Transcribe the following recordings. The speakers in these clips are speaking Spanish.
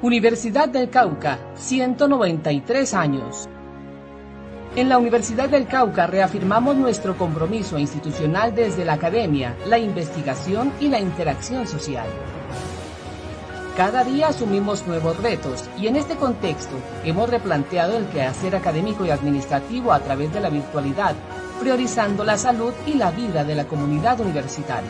Universidad del Cauca, 193 años. En la Universidad del Cauca reafirmamos nuestro compromiso institucional desde la academia, la investigación y la interacción social. Cada día asumimos nuevos retos y en este contexto hemos replanteado el quehacer académico y administrativo a través de la virtualidad, priorizando la salud y la vida de la comunidad universitaria.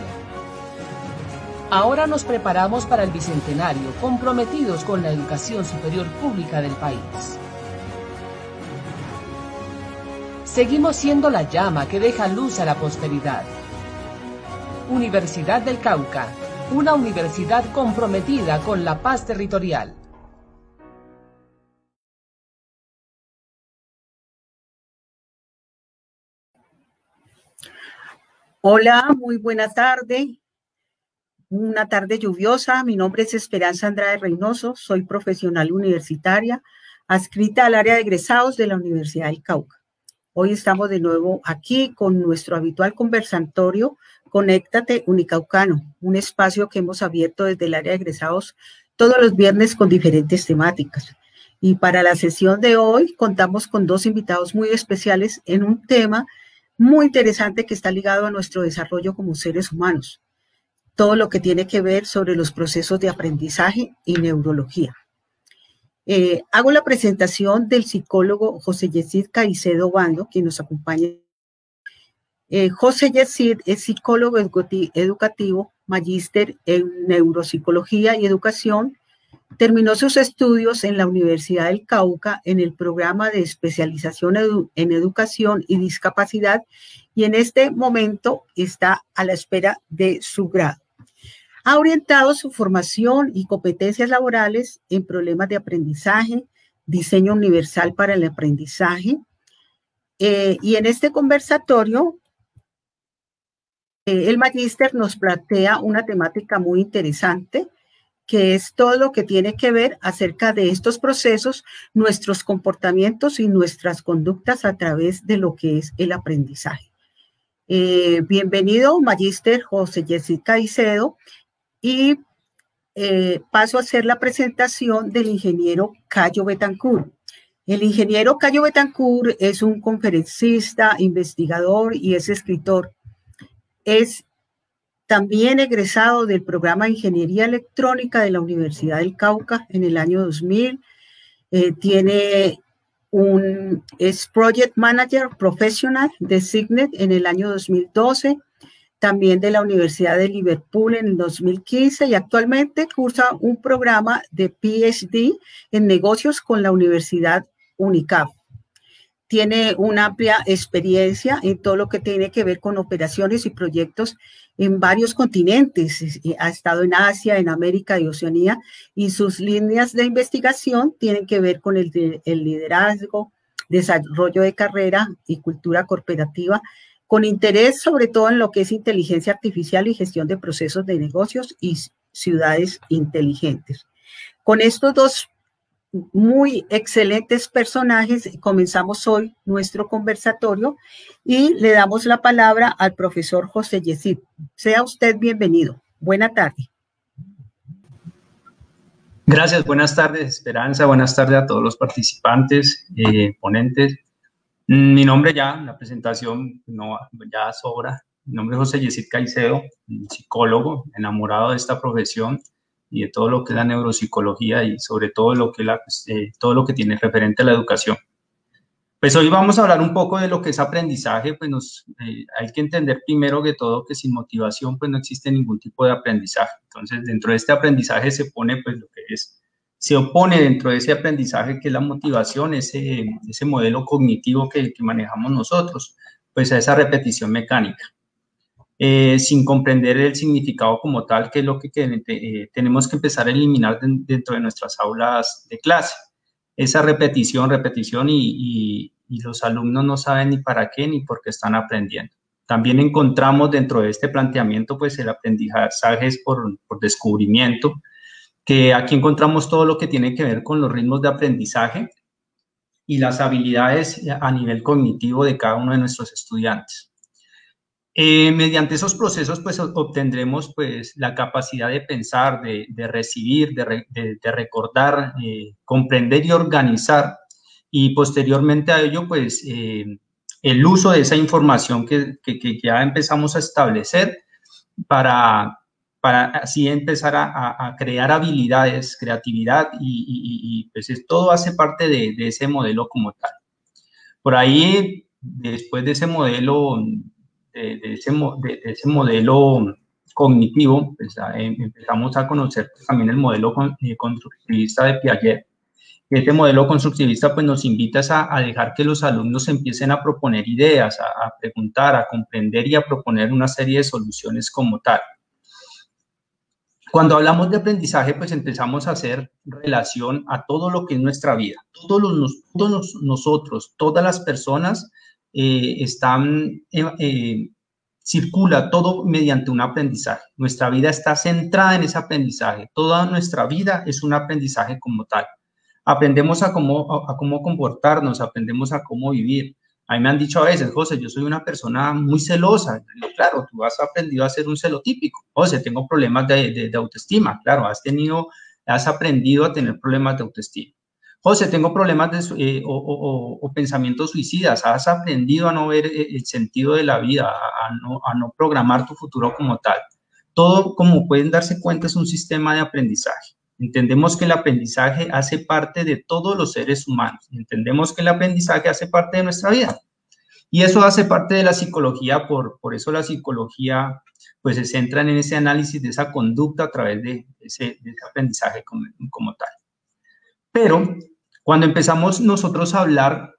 Ahora nos preparamos para el bicentenario, comprometidos con la educación superior pública del país. Seguimos siendo la llama que deja luz a la posteridad. Universidad del Cauca, una universidad comprometida con la paz territorial. Hola, muy buena tarde. Una tarde lluviosa. Mi nombre es Esperanza Andrade Reynoso, soy profesional universitaria, adscrita al área de egresados de la Universidad del Cauca. Hoy estamos de nuevo aquí con nuestro habitual conversatorio Conéctate Unicaucano, un espacio que hemos abierto desde el área de egresados todos los viernes con diferentes temáticas. Y para la sesión de hoy contamos con dos invitados muy especiales en un tema muy interesante que está ligado a nuestro desarrollo como seres humanos. Todo lo que tiene que ver sobre los procesos de aprendizaje y neurología. Hago la presentación del psicólogo José Yesid Caicedo Bando, quien nos acompaña. José Yesid es psicólogo educativo, magíster en neuropsicología y educación. Terminó sus estudios en la Universidad del Cauca en el programa de especialización en educación y discapacidad y en este momento está a la espera de su grado. Ha orientado su formación y competencias laborales en problemas de aprendizaje, diseño universal para el aprendizaje. Y en este conversatorio, el magíster nos plantea una temática muy interesante, que es todo lo que tiene que ver acerca de estos procesos, nuestros comportamientos y nuestras conductas a través de lo que es el aprendizaje. Bienvenido, magíster José Yesid Caicedo. Y paso a hacer la presentación del ingeniero Cayo Betancourt. El ingeniero Cayo Betancourt es un conferencista, investigador y es escritor. Es también egresado del programa de Ingeniería Electrónica de la Universidad del Cauca en el año 2000. Es Project Manager Professional de Signet en el año 2012. También de la Universidad de Liverpool en el 2015 y actualmente cursa un programa de PhD en negocios con la Universidad UNICAF. Tiene una amplia experiencia en todo lo que tiene que ver con operaciones y proyectos en varios continentes. Ha estado en Asia, en América y Oceanía y sus líneas de investigación tienen que ver con el liderazgo, desarrollo de carrera y cultura corporativa, con interés sobre todo en lo que es inteligencia artificial y gestión de procesos de negocios y ciudades inteligentes. Con estos dos muy excelentes personajes comenzamos hoy nuestro conversatorio y le damos la palabra al profesor José Yesid. Sea usted bienvenido. Buena tarde. Gracias, buenas tardes, Esperanza. Buenas tardes a todos los participantes, ponentes. Mi nombre ya, la presentación no, ya sobra. Mi nombre es José Yesid Caicedo, psicólogo, enamorado de esta profesión y de todo lo que es la neuropsicología y sobre todo todo lo que tiene referente a la educación. Pues hoy vamos a hablar un poco de lo que es aprendizaje. Pues hay que entender primero que todo que sin motivación pues no existe ningún tipo de aprendizaje. Entonces dentro de este aprendizaje se pone pues lo que es, se opone dentro de ese aprendizaje que es la motivación, ese modelo cognitivo que manejamos nosotros, pues a esa repetición mecánica, sin comprender el significado como tal, que es lo que tenemos que empezar a eliminar dentro de nuestras aulas de clase. Esa repetición y los alumnos no saben ni para qué ni por qué están aprendiendo. También encontramos dentro de este planteamiento pues el aprendizaje es por descubrimiento, que aquí encontramos todo lo que tiene que ver con los ritmos de aprendizaje y las habilidades a nivel cognitivo de cada uno de nuestros estudiantes. Mediante esos procesos, pues, obtendremos, pues, la capacidad de pensar, de recibir, de recordar, comprender y organizar, y posteriormente a ello, pues, el uso de esa información que ya empezamos a establecer para así empezar a crear habilidades, creatividad, y pues todo hace parte de ese modelo como tal. Por ahí, después de ese modelo, de ese modelo cognitivo, pues, empezamos a conocer, pues, también el modelo constructivista de Piaget. Este modelo constructivista, pues, nos invita a dejar que los alumnos empiecen a proponer ideas, a preguntar, a comprender y a proponer una serie de soluciones como tal. Cuando hablamos de aprendizaje, pues empezamos a hacer relación a todo lo que es nuestra vida. Todos nosotros, todas las personas circula todo mediante un aprendizaje. Nuestra vida está centrada en ese aprendizaje. Toda nuestra vida es un aprendizaje como tal. Aprendemos a cómo comportarnos, aprendemos a cómo vivir. A mí me han dicho a veces, José, yo soy una persona muy celosa. Claro, tú has aprendido a ser un celotípico. José, tengo problemas de autoestima. Claro, has aprendido a tener problemas de autoestima. José, tengo problemas o pensamientos suicidas. Has aprendido a no ver el sentido de la vida, a no programar tu futuro como tal. Todo, como pueden darse cuenta, es un sistema de aprendizaje. Entendemos que el aprendizaje hace parte de todos los seres humanos. Entendemos que el aprendizaje hace parte de nuestra vida. Y eso hace parte de la psicología, por eso la psicología, pues, se centra en ese análisis de esa conducta a través de ese aprendizaje como tal. Pero cuando empezamos nosotros a hablar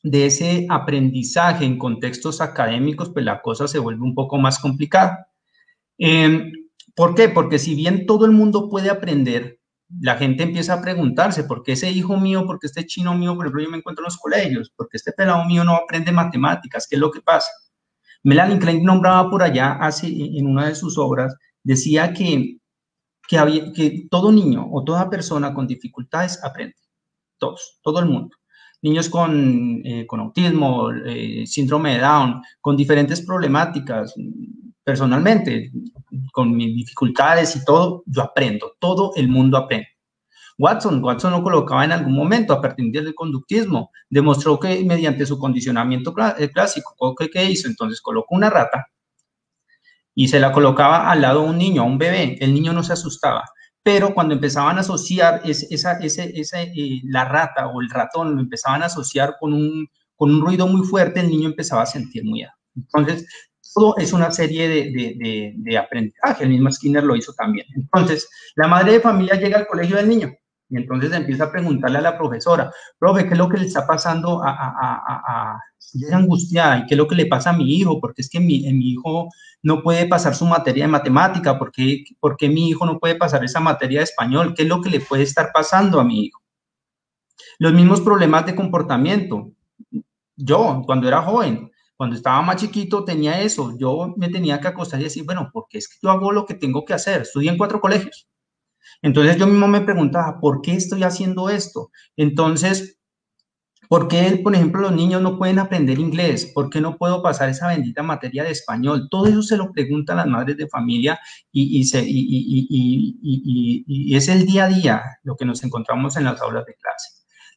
de ese aprendizaje en contextos académicos, pues la cosa se vuelve un poco más complicada. ¿Por qué? Porque si bien todo el mundo puede aprender, la gente empieza a preguntarse, ¿por qué ese hijo mío, por qué este chino mío, por ejemplo, yo me encuentro en los colegios, por qué este pelado mío no aprende matemáticas? ¿Qué es lo que pasa? Melanie Klein nombraba por allá, en una de sus obras, decía que todo niño o toda persona con dificultades aprende. Todos, todo el mundo. Niños con autismo, síndrome de Down, con diferentes problemáticas. Personalmente, con mis dificultades y todo, yo aprendo. Todo el mundo aprende. Watson lo colocaba en algún momento a partir del conductismo. Demostró que mediante su condicionamiento clásico, ¿qué hizo? Entonces colocó una rata y se la colocaba al lado de un niño, a un bebé. El niño no se asustaba. Pero cuando empezaban a asociar la rata o el ratón, lo empezaban a asociar con un ruido muy fuerte, el niño empezaba a sentir miedo. Entonces, todo es una serie de aprendizaje. El mismo Skinner lo hizo también. Entonces, la madre de familia llega al colegio del niño y entonces empieza a preguntarle a la profesora, profe, ¿qué es lo que le está pasando es angustiada? ¿Y qué es lo que le pasa a mi hijo? Porque es que mi hijo no puede pasar su materia de matemática. ¿Por qué mi hijo no puede pasar esa materia de español? ¿Qué es lo que le puede estar pasando a mi hijo? Los mismos problemas de comportamiento. Yo, cuando era joven, cuando estaba más chiquito, tenía eso. Yo me tenía que acostar y decir, bueno, porque es que yo hago lo que tengo que hacer. Estudié en 4 colegios. Entonces yo mismo me preguntaba, ¿por qué estoy haciendo esto? Entonces, ¿por qué, por ejemplo, los niños no pueden aprender inglés? ¿Por qué no puedo pasar esa bendita materia de español? Todo eso se lo preguntan las madres de familia y es el día a día lo que nos encontramos en las aulas de clase.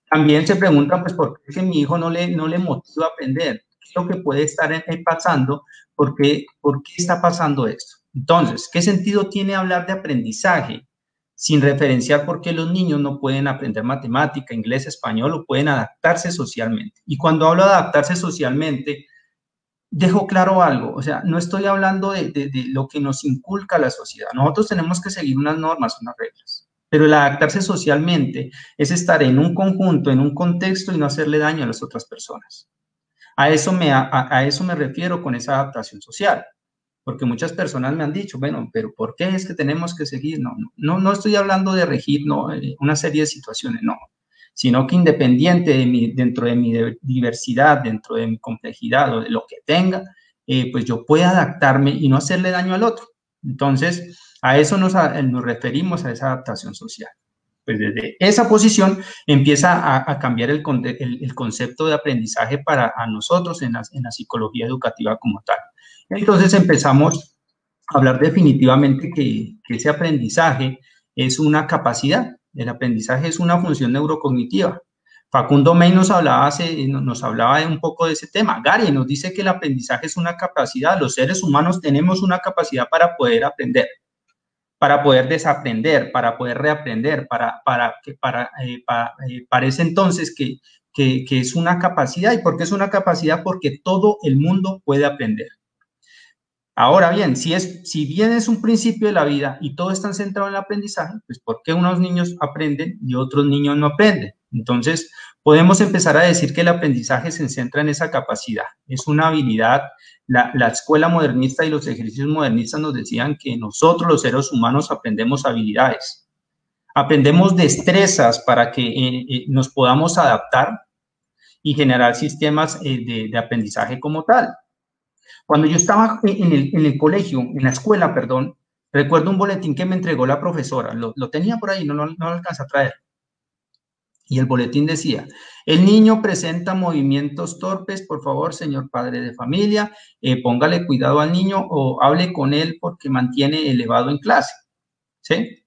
También se preguntan, pues, ¿por qué mi hijo no le motiva a aprender? ¿Qué es lo que puede estar pasando? ¿Por qué está pasando esto? Entonces, ¿qué sentido tiene hablar de aprendizaje sin referenciar por qué los niños no pueden aprender matemática, inglés, español o pueden adaptarse socialmente? Y cuando hablo de adaptarse socialmente, dejo claro algo, o sea, no estoy hablando de lo que nos inculca la sociedad. Nosotros tenemos que seguir unas normas, unas reglas, pero el adaptarse socialmente es estar en un conjunto, en un contexto y no hacerle daño a las otras personas. A eso me refiero con esa adaptación social. Porque muchas personas me han dicho, bueno, pero ¿por qué es que tenemos que seguir? No estoy hablando de regir una serie de situaciones, no, sino que independiente dentro de mi diversidad, dentro de mi complejidad o de lo que tenga, pues yo pueda adaptarme y no hacerle daño al otro. Entonces, a eso nos referimos, a esa adaptación social. Pues desde esa posición empieza a cambiar el concepto de aprendizaje para nosotros en la psicología educativa como tal. Entonces empezamos a hablar definitivamente que ese aprendizaje es una capacidad, el aprendizaje es una función neurocognitiva. Facundo May nos hablaba de un poco de ese tema. Gary nos dice que el aprendizaje es una capacidad. Los seres humanos tenemos una capacidad para poder aprender, para poder desaprender, para poder reaprender, parece entonces que es una capacidad. ¿Y por qué es una capacidad? Porque todo el mundo puede aprender. Ahora bien, si bien es un principio de la vida y todo está centrado en el aprendizaje, pues ¿por qué unos niños aprenden y otros niños no aprenden? Entonces, podemos empezar a decir que el aprendizaje se centra en esa capacidad. Es una habilidad. La escuela modernista y los ejercicios modernistas nos decían que nosotros, los seres humanos, aprendemos habilidades. Aprendemos destrezas para que nos podamos adaptar y generar sistemas de aprendizaje como tal. Cuando yo estaba en el colegio, en la escuela, perdón, recuerdo un boletín que me entregó la profesora. Lo tenía por ahí, no lo alcancé a traer. Y el boletín decía, el niño presenta movimientos torpes, por favor, señor padre de familia, póngale cuidado al niño o hable con él porque mantiene elevado en clase. ¿Sí?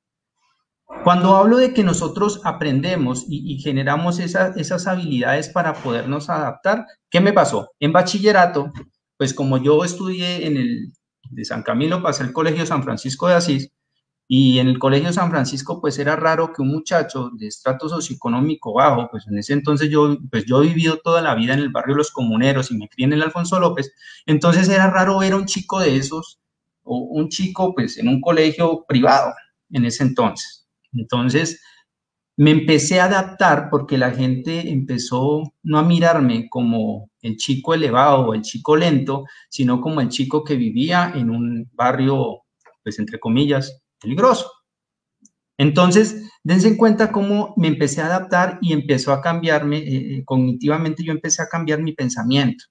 Cuando hablo de que nosotros aprendemos y generamos esas habilidades para podernos adaptar, ¿qué me pasó? En bachillerato, pues como yo estudié de San Camilo, pasé al Colegio San Francisco de Asís, y en el Colegio San Francisco, pues era raro que un muchacho de estrato socioeconómico bajo, pues en ese entonces yo he vivido toda la vida en el barrio Los Comuneros y me crié en el Alfonso López, entonces era raro ver a un chico de esos, o un chico pues en un colegio privado en ese entonces. Entonces me empecé a adaptar porque la gente empezó no a mirarme como el chico elevado o el chico lento, sino como el chico que vivía en un barrio, pues entre comillas, peligroso. Entonces, dense en cuenta cómo me empecé a adaptar y empezó a cambiarme, cognitivamente yo empecé a cambiar mi pensamiento.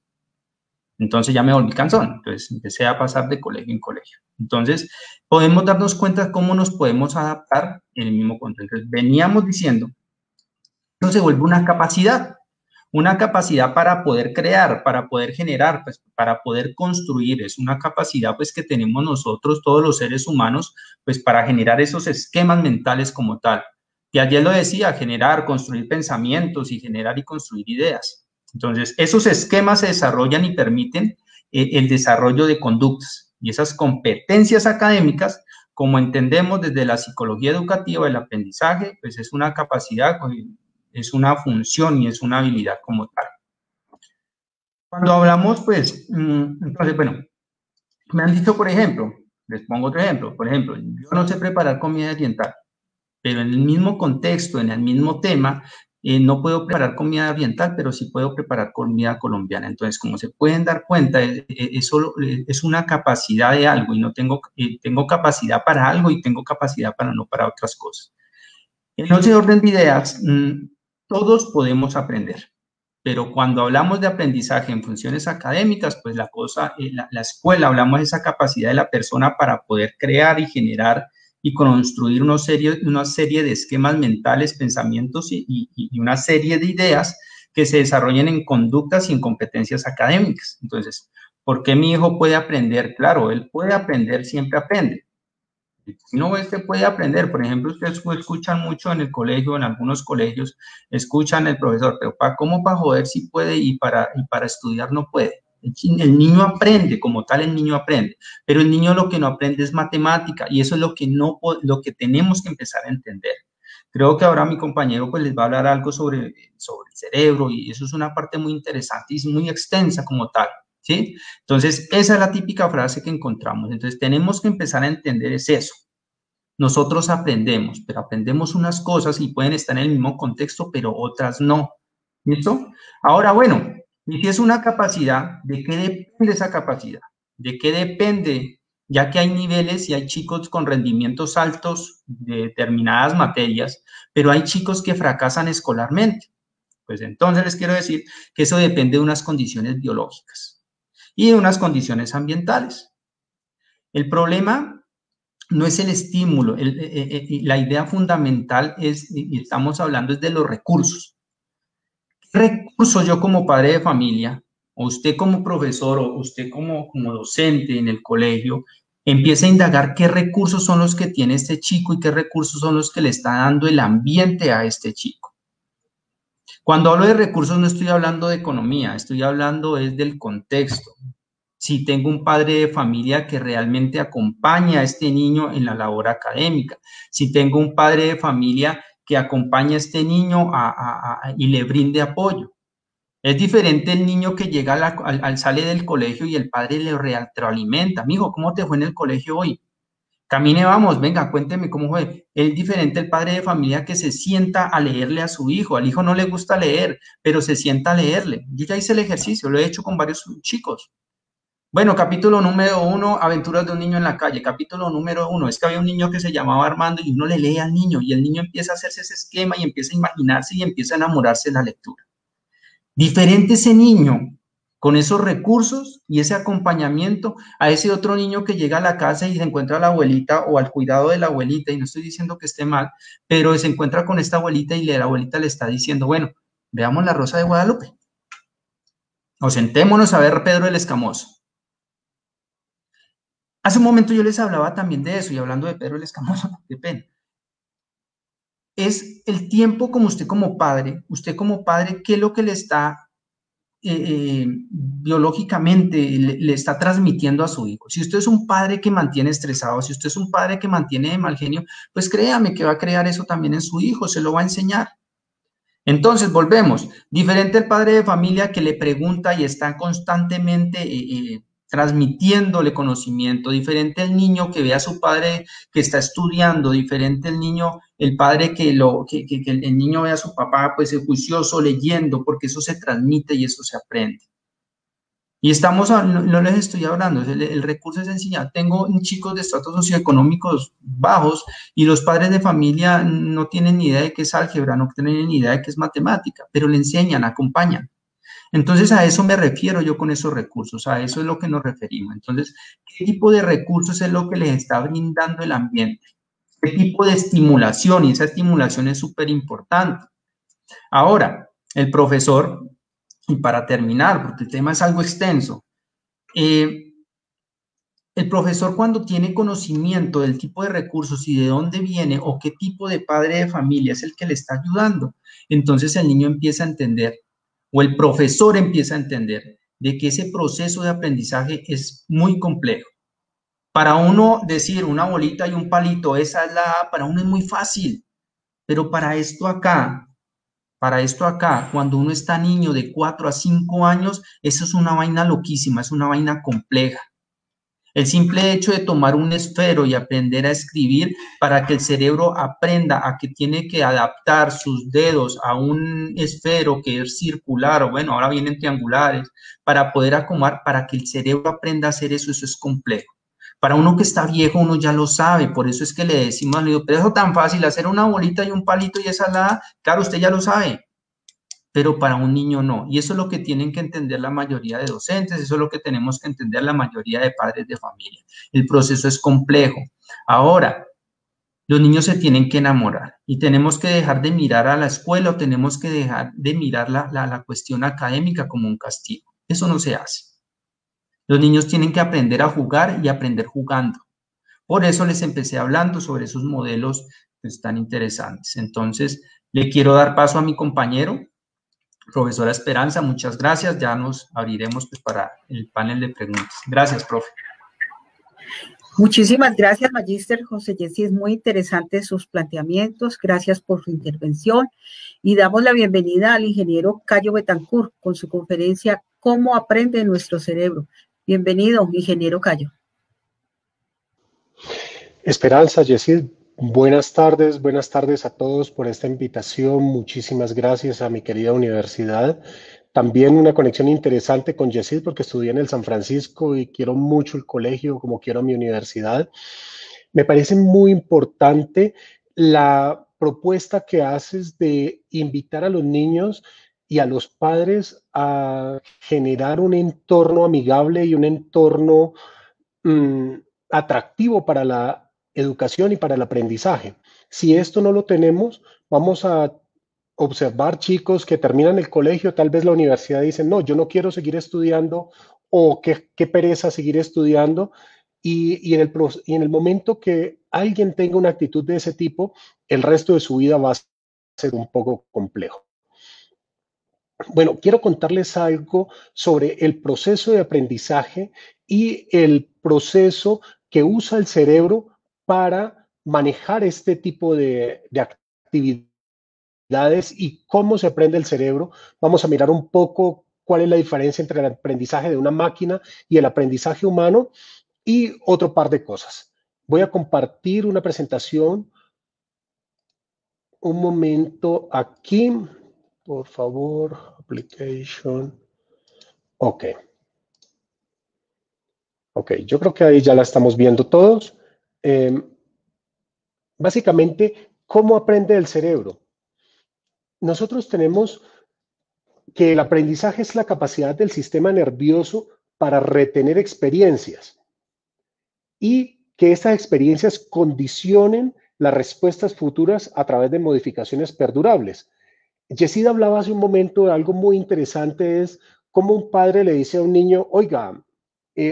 Entonces ya me volví cansón, entonces empecé a pasar de colegio en colegio. Entonces, podemos darnos cuenta cómo nos podemos adaptar en el mismo contexto. Entonces, veníamos diciendo, esto se vuelve una capacidad para poder crear, para poder generar, pues, para poder construir. Es una capacidad pues que tenemos nosotros, todos los seres humanos, pues para generar esos esquemas mentales como tal. Y ayer lo decía, generar, construir pensamientos y generar y construir ideas. Entonces, esos esquemas se desarrollan y permiten el desarrollo de conductas. Y esas competencias académicas, como entendemos desde la psicología educativa, el aprendizaje, pues es una capacidad, es una función y es una habilidad como tal. Cuando hablamos, pues, entonces, bueno, me han dicho, por ejemplo, les pongo otro ejemplo, por ejemplo, yo no sé preparar comida oriental, pero en el mismo contexto, en el mismo tema, no puedo preparar comida oriental, pero sí puedo preparar comida colombiana. Entonces, como se pueden dar cuenta, eso es una capacidad de algo y no tengo capacidad para algo y tengo capacidad para otras cosas. En ese orden de ideas, todos podemos aprender, pero cuando hablamos de aprendizaje en funciones académicas, pues la escuela, hablamos de esa capacidad de la persona para poder crear y generar y construir una serie de esquemas mentales, pensamientos y una serie de ideas que se desarrollen en conductas y en competencias académicas. Entonces, ¿por qué mi hijo puede aprender? Claro, él puede aprender, siempre aprende. Si no, puede aprender. Por ejemplo, ustedes escuchan mucho en el colegio, en algunos colegios, escuchan al profesor, pero ¿cómo para joder si puede y para estudiar no puede? El niño aprende, como tal el niño aprende, pero el niño lo que no aprende es matemática y eso es lo que tenemos que empezar a entender. Creo que ahora mi compañero pues les va a hablar algo sobre el cerebro y eso es una parte muy interesante y muy extensa como tal, ¿sí? Entonces, esa es la típica frase que encontramos. Entonces, tenemos que empezar a entender es eso. Nosotros aprendemos, pero aprendemos unas cosas y pueden estar en el mismo contexto, pero otras no. ¿Listo? Ahora, bueno, y si es una capacidad, ¿de qué depende esa capacidad? ¿De qué depende? Ya que hay niveles y hay chicos con rendimientos altos de determinadas materias, pero hay chicos que fracasan escolarmente. Pues entonces les quiero decir que eso depende de unas condiciones biológicas y de unas condiciones ambientales. El problema no es el estímulo, la idea fundamental es, y estamos hablando es de los recursos. ¿Qué recursos yo como padre de familia o usted como profesor, o usted como docente en el colegio, empieza a indagar qué recursos son los que tiene este chico y qué recursos son los que le está dando el ambiente a este chico. Cuando hablo de recursos no estoy hablando de economía, estoy hablando es del contexto. Si tengo un padre de familia que realmente acompaña a este niño en la labor académica, si tengo un padre de familia que acompaña a este niño y le brinde apoyo. Es diferente el niño que llega sale del colegio y el padre le retroalimenta. Mijo, ¿cómo te fue en el colegio hoy? Camine, vamos, venga, cuénteme cómo fue. Es diferente el padre de familia que se sienta a leerle a su hijo. Al hijo no le gusta leer, pero se sienta a leerle. Yo ya hice el ejercicio, lo he hecho con varios chicos. Bueno, capítulo número 1, aventuras de un niño en la calle. Capítulo número 1, es que había un niño que se llamaba Armando y uno le lee al niño y el niño empieza a hacerse ese esquema y empieza a imaginarse y empieza a enamorarse de la lectura. Diferente ese niño con esos recursos y ese acompañamiento a ese otro niño que llega a la casa y se encuentra a la abuelita o al cuidado de la abuelita, y no estoy diciendo que esté mal, pero se encuentra con esta abuelita y la abuelita le está diciendo, bueno, veamos La Rosa de Guadalupe, o sentémonos a ver Pedro el Escamoso. Hace un momento yo les hablaba también de eso, y hablando de Pedro el Escamoso, qué pena. Es el tiempo como usted como padre, ¿qué es lo que le está biológicamente le está transmitiendo a su hijo? Si usted es un padre que mantiene estresado, si usted es un padre que mantiene de mal genio, pues créame que va a crear eso también en su hijo, se lo va a enseñar. Entonces, volvemos. Diferente el padre de familia que le pregunta y está constantemente transmitiéndole conocimiento. Diferente el niño que ve a su padre que está estudiando. Diferente el padre que el niño ve a su papá pues juicioso leyendo, porque eso se transmite y eso se aprende. Y no les estoy hablando, el recurso es enseñar. Tengo chicos de estratos socioeconómicos bajos y los padres de familia no tienen ni idea de qué es álgebra, no tienen ni idea de qué es matemática, pero le enseñan, acompañan. Entonces, a eso me refiero yo con esos recursos, a eso es lo que nos referimos. Entonces, ¿qué tipo de recursos es lo que les está brindando el ambiente? ¿Qué tipo de estimulación? Y esa estimulación es súper importante. Ahora, el profesor, y para terminar, porque el tema es algo extenso, el profesor cuando tiene conocimiento del tipo de recursos y de dónde viene o qué tipo de padre de familia es el que le está ayudando, entonces el niño empieza a entender, o el profesor empieza a entender, de que ese proceso de aprendizaje es muy complejo. Para uno decir una bolita y un palito, esa es la A, para uno es muy fácil, pero para esto acá, cuando uno está niño de 4 a 5 años, eso es una vaina loquísima, es una vaina compleja. El simple hecho de tomar un esfero y aprender a escribir para que el cerebro aprenda a que tiene que adaptar sus dedos a un esfero que es circular, o bueno, ahora vienen triangulares, para poder acomodar, para que el cerebro aprenda a hacer eso, eso es complejo. Para uno que está viejo, uno ya lo sabe, por eso es que le decimos, pero eso tan fácil, hacer una bolita y un palito y esa la, claro, usted ya lo sabe, pero para un niño no. Y eso es lo que tienen que entender la mayoría de docentes, eso es lo que tenemos que entender la mayoría de padres de familia. El proceso es complejo. Ahora, los niños se tienen que enamorar y tenemos que dejar de mirar a la escuela o tenemos que dejar de mirar la cuestión académica como un castigo. Eso no se hace. Los niños tienen que aprender a jugar y aprender jugando. Por eso les empecé hablando sobre esos modelos pues, tan interesantes. Entonces, le quiero dar paso a mi compañero, profesora Esperanza. Muchas gracias. Ya nos abriremos pues, para el panel de preguntas. Gracias, profe. Muchísimas gracias, Magíster José Jessy. Es muy interesante sus planteamientos. Gracias por su intervención. Y damos la bienvenida al ingeniero Cayo Betancourt con su conferencia ¿Cómo aprende nuestro cerebro? Bienvenido, ingeniero Cayo. Esperanza, Jessy, buenas tardes a todos por esta invitación. Muchísimas gracias a mi querida universidad. También una conexión interesante con Jessy porque estudié en el San Francisco y quiero mucho el colegio como quiero mi universidad. Me parece muy importante la propuesta que haces de invitar a los niños y a los padres a generar un entorno amigable y un entorno atractivo para la educación y para el aprendizaje. Si esto no lo tenemos, vamos a observar chicos que terminan el colegio, tal vez la universidad dicen, no, yo no quiero seguir estudiando o qué pereza seguir estudiando. Y en el momento que alguien tenga una actitud de ese tipo, el resto de su vida va a ser un poco complejo. Bueno, quiero contarles algo sobre el proceso de aprendizaje y el proceso que usa el cerebro para manejar este tipo de actividades y cómo se aprende el cerebro. Vamos a mirar un poco cuál es la diferencia entre el aprendizaje de una máquina y el aprendizaje humano y otro par de cosas. Voy a compartir una presentación. Un momento aquí, por favor, application. Ok. Ok, yo creo que ahí ya la estamos viendo todos. Básicamente, ¿cómo aprende el cerebro? Nosotros tenemos que el aprendizaje es la capacidad del sistema nervioso para retener experiencias y que estas experiencias condicionen las respuestas futuras a través de modificaciones perdurables. Yesid hablaba hace un momento de algo muy interesante, es cómo un padre le dice a un niño, oiga,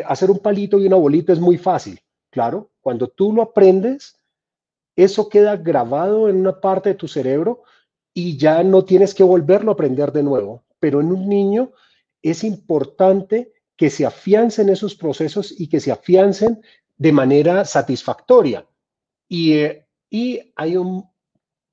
hacer un palito y una bolita es muy fácil. Claro, cuando tú lo aprendes, eso queda grabado en una parte de tu cerebro y ya no tienes que volverlo a aprender de nuevo. Pero en un niño es importante que se afiancen esos procesos y que se afiancen de manera satisfactoria. Y hay un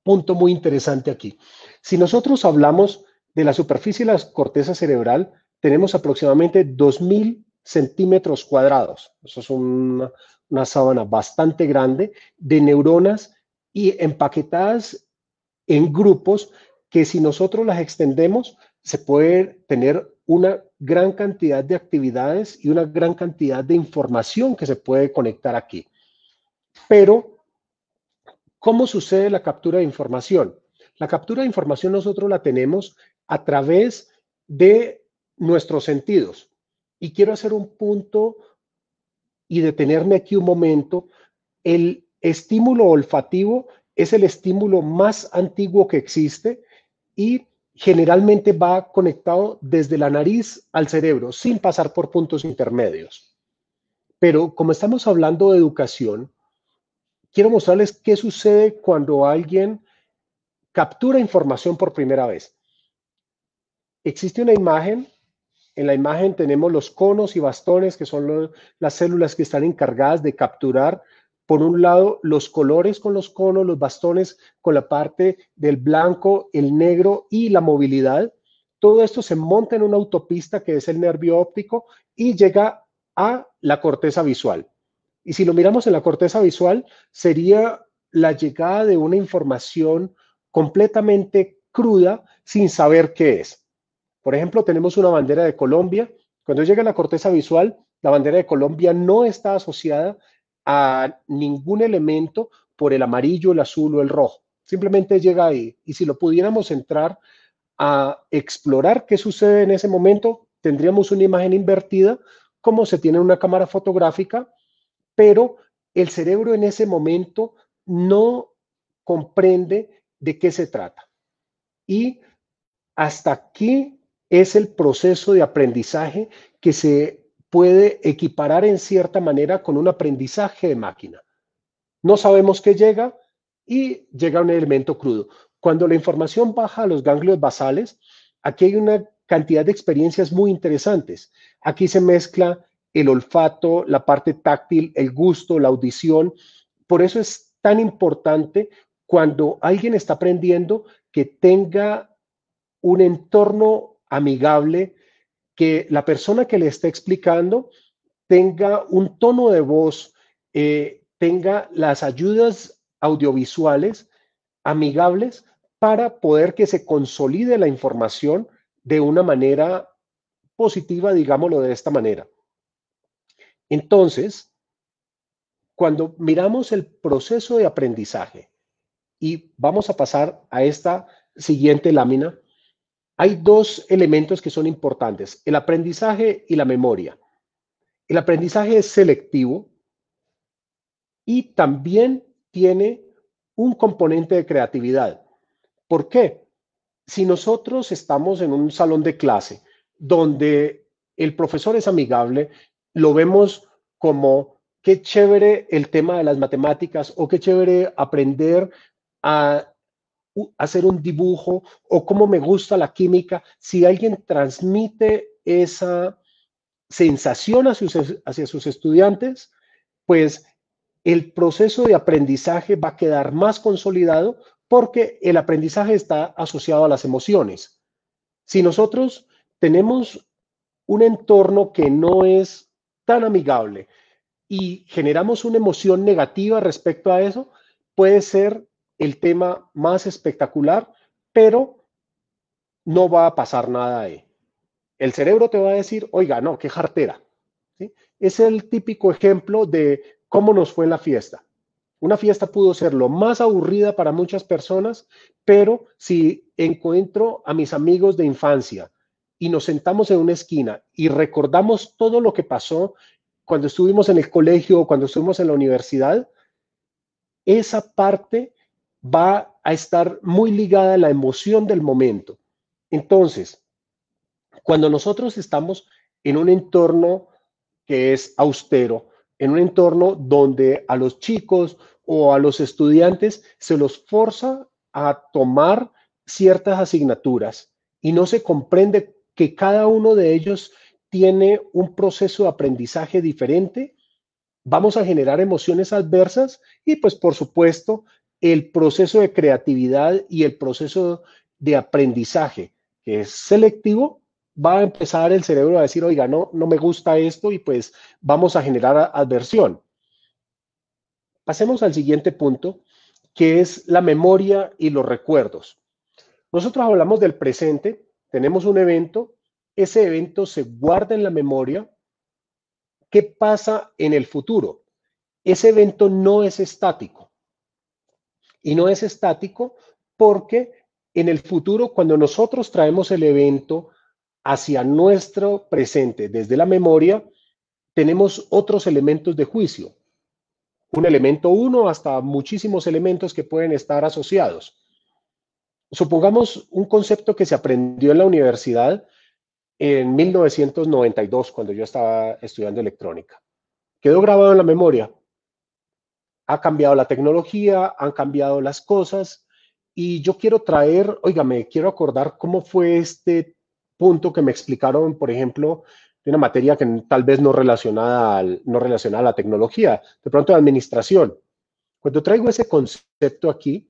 punto muy interesante aquí. Si nosotros hablamos de la superficie de la corteza cerebral, tenemos aproximadamente 2000 centímetros cuadrados. Eso es una sábana bastante grande de neuronas y empaquetadas en grupos que si nosotros las extendemos, se puede tener una gran cantidad de actividades y una gran cantidad de información que se puede conectar aquí. Pero, ¿cómo sucede la captura de información? La captura de información nosotros la tenemos a través de nuestros sentidos. Y quiero hacer un punto y detenerme aquí un momento. El estímulo olfativo es el estímulo más antiguo que existe y generalmente va conectado desde la nariz al cerebro, sin pasar por puntos intermedios. Pero como estamos hablando de educación, quiero mostrarles qué sucede cuando alguien captura información por primera vez. Existe una imagen. En la imagen tenemos los conos y bastones, que son las células que están encargadas de capturar, por un lado, los colores con los conos, los bastones con la parte del blanco, el negro y la movilidad. Todo esto se monta en una autopista que es el nervio óptico y llega a la corteza visual. Y si lo miramos en la corteza visual, sería la llegada de una información completamente cruda sin saber qué es. Por ejemplo, tenemos una bandera de Colombia. Cuando llega a la corteza visual, la bandera de Colombia no está asociada a ningún elemento por el amarillo, el azul o el rojo. Simplemente llega ahí. Y si lo pudiéramos entrar a explorar qué sucede en ese momento, tendríamos una imagen invertida, como se tiene en una cámara fotográfica, pero el cerebro en ese momento no comprende de qué se trata. Y hasta aquí es el proceso de aprendizaje que se puede equiparar en cierta manera con un aprendizaje de máquina. No sabemos qué llega y llega un elemento crudo. Cuando la información baja a los ganglios basales, aquí hay una cantidad de experiencias muy interesantes. Aquí se mezcla el olfato, la parte táctil, el gusto, la audición. Por eso es tan importante cuando alguien está aprendiendo que tenga un entorno amigable, que la persona que le esté explicando tenga un tono de voz, tenga las ayudas audiovisuales amigables para poder que se consolide la información de una manera positiva, digámoslo de esta manera. Entonces, cuando miramos el proceso de aprendizaje y vamos a pasar a esta siguiente lámina, hay dos elementos que son importantes, el aprendizaje y la memoria. El aprendizaje es selectivo y también tiene un componente de creatividad. ¿Por qué? si nosotros estamos en un salón de clase donde el profesor es amigable, lo vemos como qué chévere el tema de las matemáticas o qué chévere aprender a hacer un dibujo o cómo me gusta la química. Si alguien transmite esa sensación hacia sus estudiantes, pues el proceso de aprendizaje va a quedar más consolidado porque el aprendizaje está asociado a las emociones. Si nosotros tenemos un entorno que no es tan amigable y generamos una emoción negativa respecto a eso, puede ser el tema más espectacular, pero no va a pasar nada ahí. El cerebro te va a decir, oiga, no, qué jartera. ¿Sí? Es el típico ejemplo de cómo nos fue en la fiesta. Una fiesta pudo ser lo más aburrida para muchas personas, pero si encuentro a mis amigos de infancia y nos sentamos en una esquina y recordamos todo lo que pasó cuando estuvimos en el colegio o cuando estuvimos en la universidad, esa parte va a estar muy ligada a la emoción del momento. Entonces, cuando nosotros estamos en un entorno que es austero, en un entorno donde a los chicos o a los estudiantes se los forza a tomar ciertas asignaturas y no se comprende que cada uno de ellos tiene un proceso de aprendizaje diferente, vamos a generar emociones adversas y pues por supuesto el proceso de creatividad y el proceso de aprendizaje que es selectivo va a empezar el cerebro a decir, oiga, no me gusta esto y pues vamos a generar adversión. Pasemos al siguiente punto, que es la memoria y los recuerdos. Nosotros hablamos del presente, tenemos un evento, ese evento se guarda en la memoria. ¿Qué pasa en el futuro? Ese evento no es estático. Y no es estático porque en el futuro, cuando nosotros traemos el evento hacia nuestro presente desde la memoria, tenemos otros elementos de juicio. Un elemento 1 hasta muchísimos elementos que pueden estar asociados. Supongamos un concepto que se aprendió en la universidad en 1992, cuando yo estaba estudiando electrónica. Quedó grabado en la memoria. Ha cambiado la tecnología, han cambiado las cosas y yo quiero traer, oiga, me quiero acordar cómo fue este punto que me explicaron, por ejemplo, de una materia que tal vez no relacionada a la tecnología, de pronto de administración. Cuando traigo ese concepto aquí,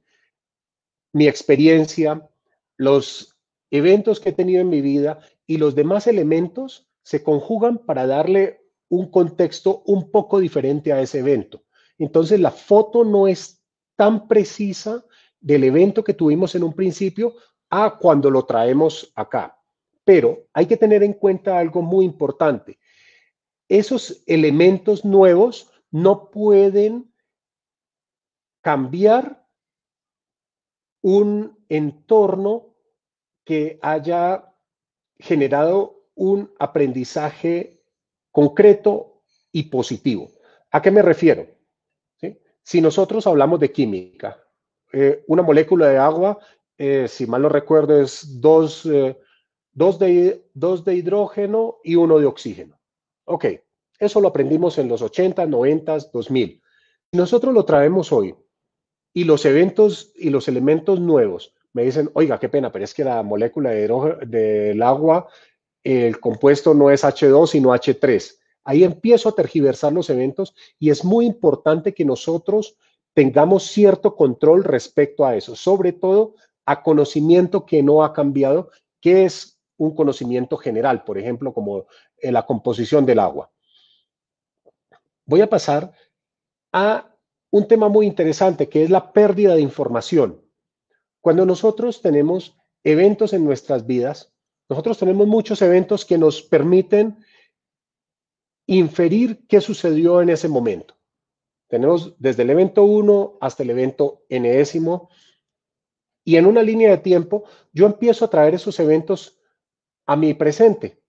mi experiencia, los eventos que he tenido en mi vida y los demás elementos se conjugan para darle un contexto un poco diferente a ese evento. Entonces, la foto no es tan precisa del evento que tuvimos en un principio a cuando lo traemos acá. Pero hay que tener en cuenta algo muy importante. Esos elementos nuevos no pueden cambiar un entorno que haya generado un aprendizaje concreto y positivo. ¿A qué me refiero? ¿Sí? Si nosotros hablamos de química, una molécula de agua, si mal no recuerdo, es dos de hidrógeno y 1 de oxígeno. Ok, eso lo aprendimos en los 80, 90, 2000. Si nosotros lo traemos hoy y los eventos y los elementos nuevos me dicen, oiga, qué pena, pero es que la molécula del agua, el compuesto no es H2, sino H3. Ahí empiezo a tergiversar los eventos y es muy importante que nosotros tengamos cierto control respecto a eso, sobre todo a conocimiento que no ha cambiado, que es un conocimiento general, por ejemplo, como la composición del agua. Voy a pasar a un tema muy interesante, que es la pérdida de información. Cuando nosotros tenemos eventos en nuestras vidas, nosotros tenemos muchos eventos que nos permiten inferir qué sucedió en ese momento. Tenemos desde el evento 1 hasta el evento enésimo, y en una línea de tiempo yo empiezo a traer esos eventos a mi presente.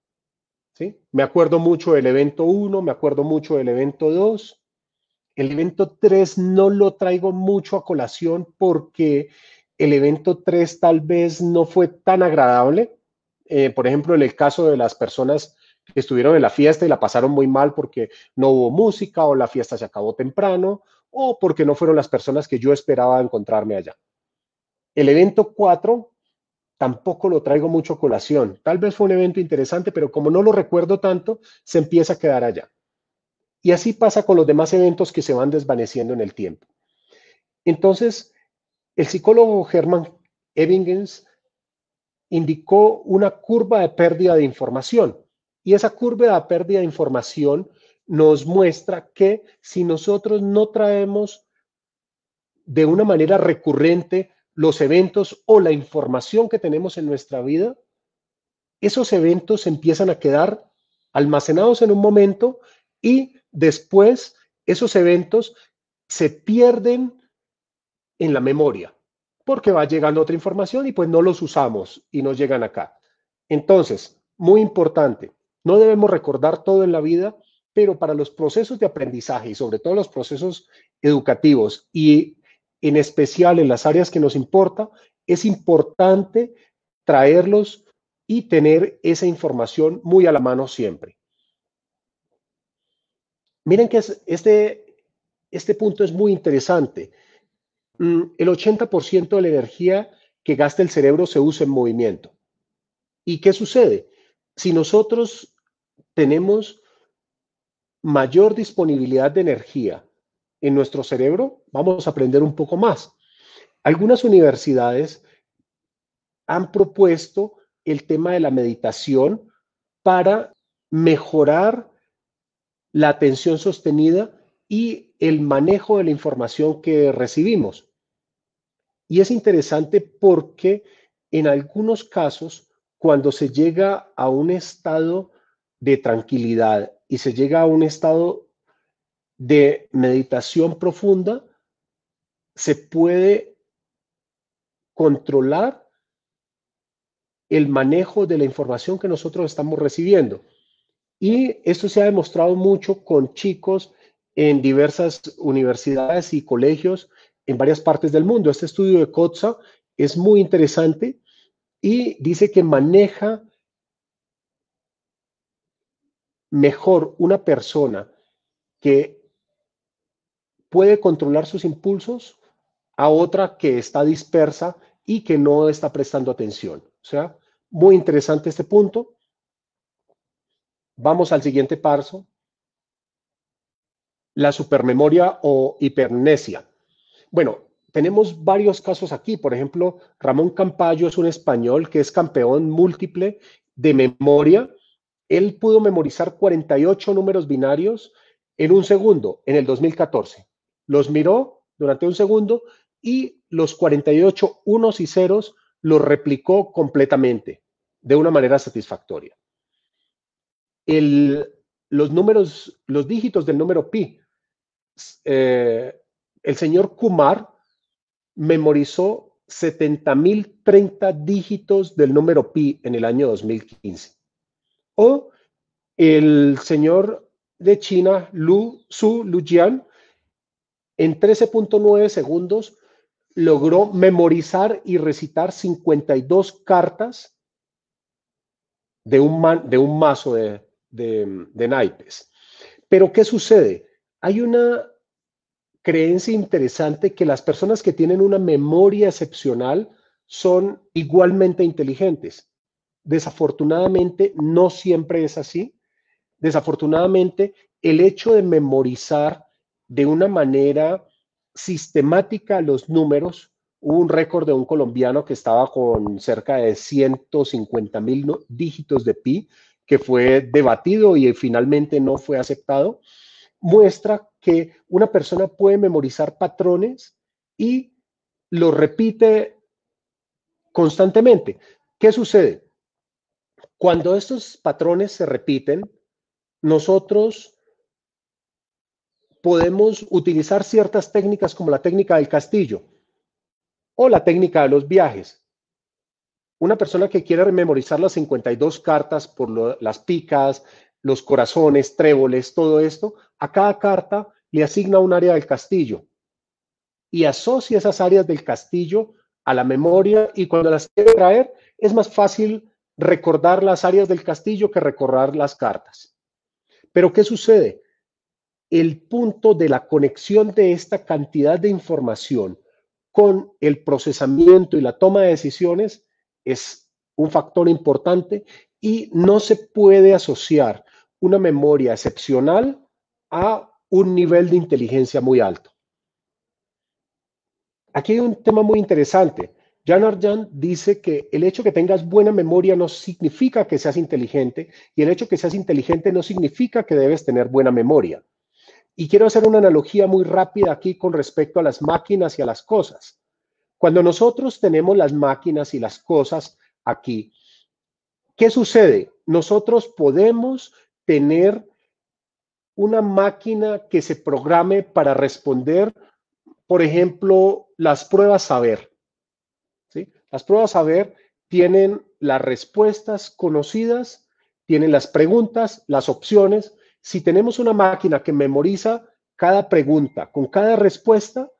¿Sí? Me acuerdo mucho del evento 1, me acuerdo mucho del evento 2. El evento 3 no lo traigo mucho a colación porque el evento 3 tal vez no fue tan agradable. Por ejemplo, en el caso de las personas que estuvieron en la fiesta y la pasaron muy mal porque no hubo música o la fiesta se acabó temprano o porque no fueron las personas que yo esperaba encontrarme allá. El evento 4 tampoco lo traigo mucho a colación. Tal vez fue un evento interesante, pero como no lo recuerdo tanto, se empieza a quedar allá. Y así pasa con los demás eventos que se van desvaneciendo en el tiempo. Entonces, el psicólogo Hermann Ebbinghaus indicó una curva de pérdida de información. Y esa curva de pérdida de información nos muestra que si nosotros no traemos de una manera recurrente los eventos o la información que tenemos en nuestra vida, esos eventos empiezan a quedar almacenados en un momento y después esos eventos se pierden en la memoria porque va llegando otra información y pues no los usamos y nos llegan acá. Entonces, muy importante, no debemos recordar todo en la vida, pero para los procesos de aprendizaje y sobre todo los procesos educativos y en especial en las áreas que nos importa, es importante traerlos y tener esa información muy a la mano siempre. Miren que este punto es muy interesante. El 80% de la energía que gasta el cerebro se usa en movimiento. ¿Y qué sucede? Si nosotros tenemos mayor disponibilidad de energía en nuestro cerebro, vamos a aprender un poco más. Algunas universidades han propuesto el tema de la meditación para mejorar la atención sostenida y el manejo de la información que recibimos. Y es interesante porque en algunos casos, cuando se llega a un estado de tranquilidad y se llega a un estado de meditación profunda, se puede controlar el manejo de la información que nosotros estamos recibiendo. Y esto se ha demostrado mucho con chicos en diversas universidades y colegios en varias partes del mundo. Este estudio de Kotza es muy interesante y dice que maneja mejor una persona que puede controlar sus impulsos a otra que está dispersa y que no está prestando atención. O sea, muy interesante este punto. Vamos al siguiente paso. La supermemoria o hipermnesia. Bueno, tenemos varios casos aquí. Por ejemplo, Ramón Campayo es un español que es campeón múltiple de memoria. Él pudo memorizar 48 números binarios en un segundo, en el 2014. Los miró durante un segundo y los 48 unos y ceros los replicó completamente de una manera satisfactoria. Los dígitos del número pi, el señor Kumar memorizó 70.030 dígitos del número pi en el año 2015. O el señor de China, Zhu Lujian, en 13.9 segundos logró memorizar y recitar 52 cartas de un mazo de naipes. Pero ¿qué sucede? Hay una creencia interesante que las personas que tienen una memoria excepcional son igualmente inteligentes. Desafortunadamente, no siempre es así. Desafortunadamente, el hecho de memorizar de una manera sistemática los números, hubo un récord de un colombiano que estaba con cerca de 150.000 dígitos de pi, que fue debatido y finalmente no fue aceptado, muestra que una persona puede memorizar patrones y lo repite constantemente. ¿Qué sucede? Cuando estos patrones se repiten, nosotros podemos utilizar ciertas técnicas como la técnica del castillo o la técnica de los viajes. Una persona que quiere memorizar las 52 cartas por las picas, los corazones, tréboles, todo esto, a cada carta le asigna un área del castillo y asocia esas áreas del castillo a la memoria y cuando las quiere traer es más fácil recordar las áreas del castillo que recordar las cartas. Pero ¿qué sucede? El punto de la conexión de esta cantidad de información con el procesamiento y la toma de decisiones es un factor importante y no se puede asociar una memoria excepcional a un nivel de inteligencia muy alto. Aquí hay un tema muy interesante. Jan Arjan dice que el hecho que tengas buena memoria no significa que seas inteligente y el hecho que seas inteligente no significa que debes tener buena memoria. Y quiero hacer una analogía muy rápida aquí con respecto a las máquinas y a las cosas. Cuando nosotros tenemos las máquinas y las cosas aquí, ¿qué sucede? Nosotros podemos tener una máquina que se programe para responder, por ejemplo, las pruebas saber. ¿Sí? Las pruebas saber tienen las respuestas conocidas, tienen las preguntas, las opciones. Si tenemos una máquina que memoriza cada pregunta con cada respuesta,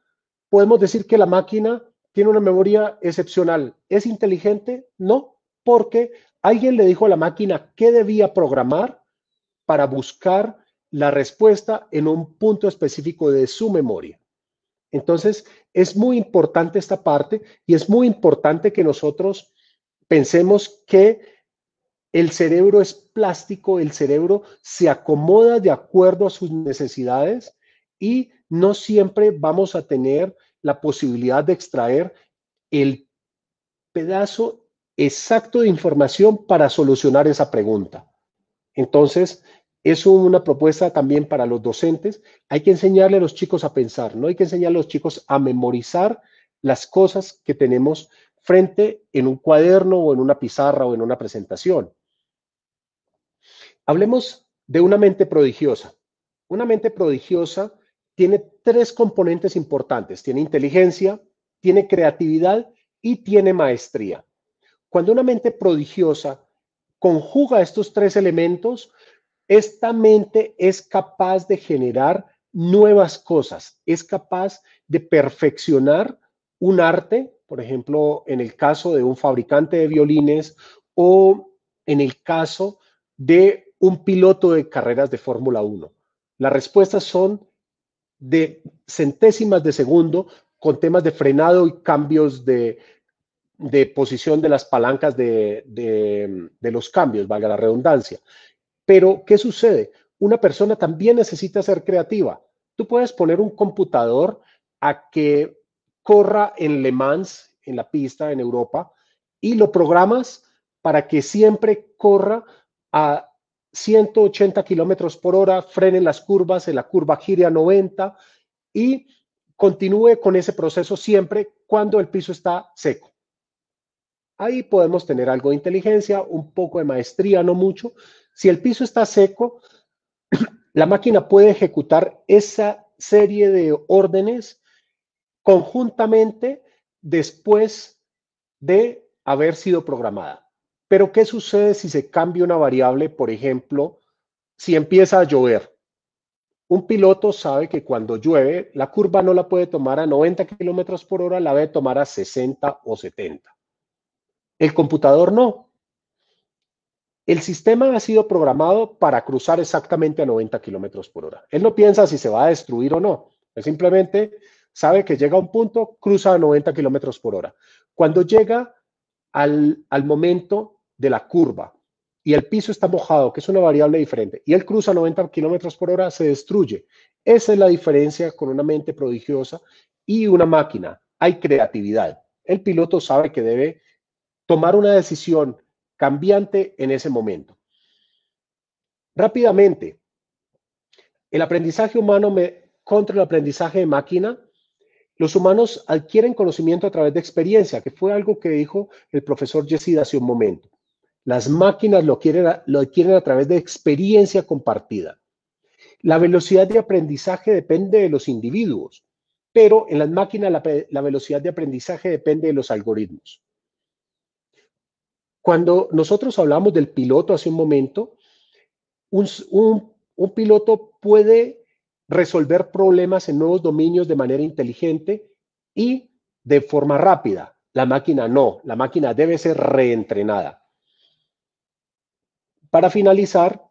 podemos decir que la máquina tiene una memoria excepcional. ¿Es inteligente? No, porque alguien le dijo a la máquina qué debía programar para buscar la respuesta en un punto específico de su memoria. Entonces, es muy importante esta parte y es muy importante que nosotros pensemos que el cerebro es plástico, el cerebro se acomoda de acuerdo a sus necesidades y no siempre vamos a tener la posibilidad de extraer el pedazo exacto de información para solucionar esa pregunta. Entonces, es una propuesta también para los docentes. Hay que enseñarle a los chicos a pensar, no hay que enseñarle a los chicos a memorizar las cosas que tenemos frente en un cuaderno o en una pizarra o en una presentación. Hablemos de una mente prodigiosa. Una mente prodigiosa tiene tres componentes importantes. Tiene inteligencia, tiene creatividad y tiene maestría. Cuando una mente prodigiosa conjuga estos tres elementos, esta mente es capaz de generar nuevas cosas, es capaz de perfeccionar un arte, por ejemplo, en el caso de un fabricante de violines o en el caso de un piloto de carreras de Fórmula 1. Las respuestas son de centésimas de segundo con temas de frenado y cambios de posición de las palancas de los cambios, valga la redundancia. Pero, ¿qué sucede? Una persona también necesita ser creativa. Tú puedes poner un computador a que corra en Le Mans, en la pista en Europa, y lo programas para que siempre corra a 180 kilómetros por hora, frene en las curvas, en la curva gire a 90 y continúe con ese proceso siempre cuando el piso está seco. Ahí podemos tener algo de inteligencia, un poco de maestría, no mucho. Si el piso está seco, la máquina puede ejecutar esa serie de órdenes conjuntamente después de haber sido programada. Pero, ¿qué sucede si se cambia una variable? Por ejemplo, si empieza a llover. Un piloto sabe que cuando llueve, la curva no la puede tomar a 90 kilómetros por hora, la debe tomar a 60 o 70. El computador no. El sistema ha sido programado para cruzar exactamente a 90 kilómetros por hora. Él no piensa si se va a destruir o no. Él simplemente sabe que llega a un punto, cruza a 90 kilómetros por hora. Cuando llega al momento de la curva y el piso está mojado, que es una variable diferente, y él cruza a 90 kilómetros por hora, se destruye. Esa es la diferencia con una mente prodigiosa y una máquina. Hay creatividad. El piloto sabe que debe tomar una decisión cambiante en ese momento. Rápidamente, el aprendizaje humano contra el aprendizaje de máquina. Los humanos adquieren conocimiento a través de experiencia, que fue algo que dijo el profesor Yesid hace un momento. Las máquinas lo adquieren a través de experiencia compartida. La velocidad de aprendizaje depende de los individuos, pero en las máquinas la velocidad de aprendizaje depende de los algoritmos. Cuando nosotros hablamos del piloto hace un momento, un piloto puede resolver problemas en nuevos dominios de manera inteligente y de forma rápida. La máquina no, la máquina debe ser reentrenada. Para finalizar,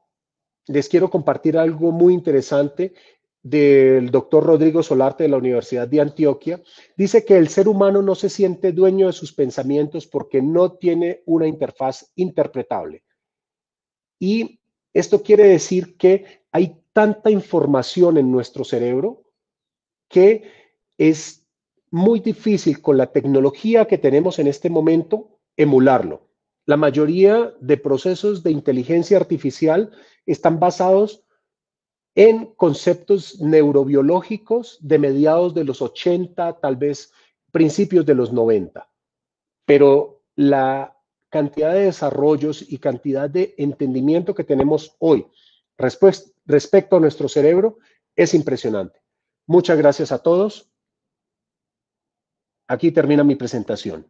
les quiero compartir algo muy interesante del doctor Rodrigo Solarte de la Universidad de Antioquia. Dice que el ser humano no se siente dueño de sus pensamientos porque no tiene una interfaz interpretable. Y esto quiere decir que hay tanta información en nuestro cerebro que es muy difícil con la tecnología que tenemos en este momento emularlo. La mayoría de procesos de inteligencia artificial están basados en conceptos neurobiológicos de mediados de los 80, tal vez principios de los 90. Pero la cantidad de desarrollos y cantidad de entendimiento que tenemos hoy respecto a nuestro cerebro es impresionante. Muchas gracias a todos. Aquí termina mi presentación.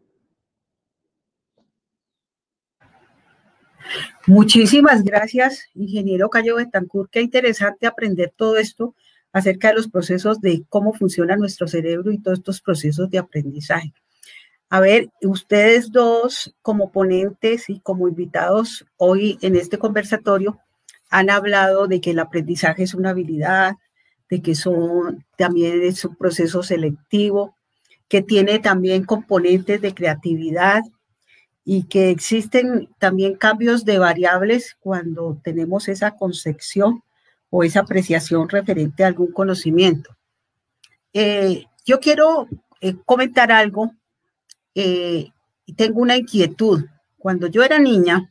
Muchísimas gracias, ingeniero Cayo Betancourt. Qué interesante aprender todo esto acerca de los procesos de cómo funciona nuestro cerebro y todos estos procesos de aprendizaje. A ver, ustedes dos como ponentes y como invitados hoy en este conversatorio han hablado de que el aprendizaje es una habilidad, de que también es un proceso selectivo, que tiene también componentes de creatividad, y que existen también cambios de variables cuando tenemos esa concepción o esa apreciación referente a algún conocimiento. Yo quiero comentar algo y tengo una inquietud. Cuando yo era niña,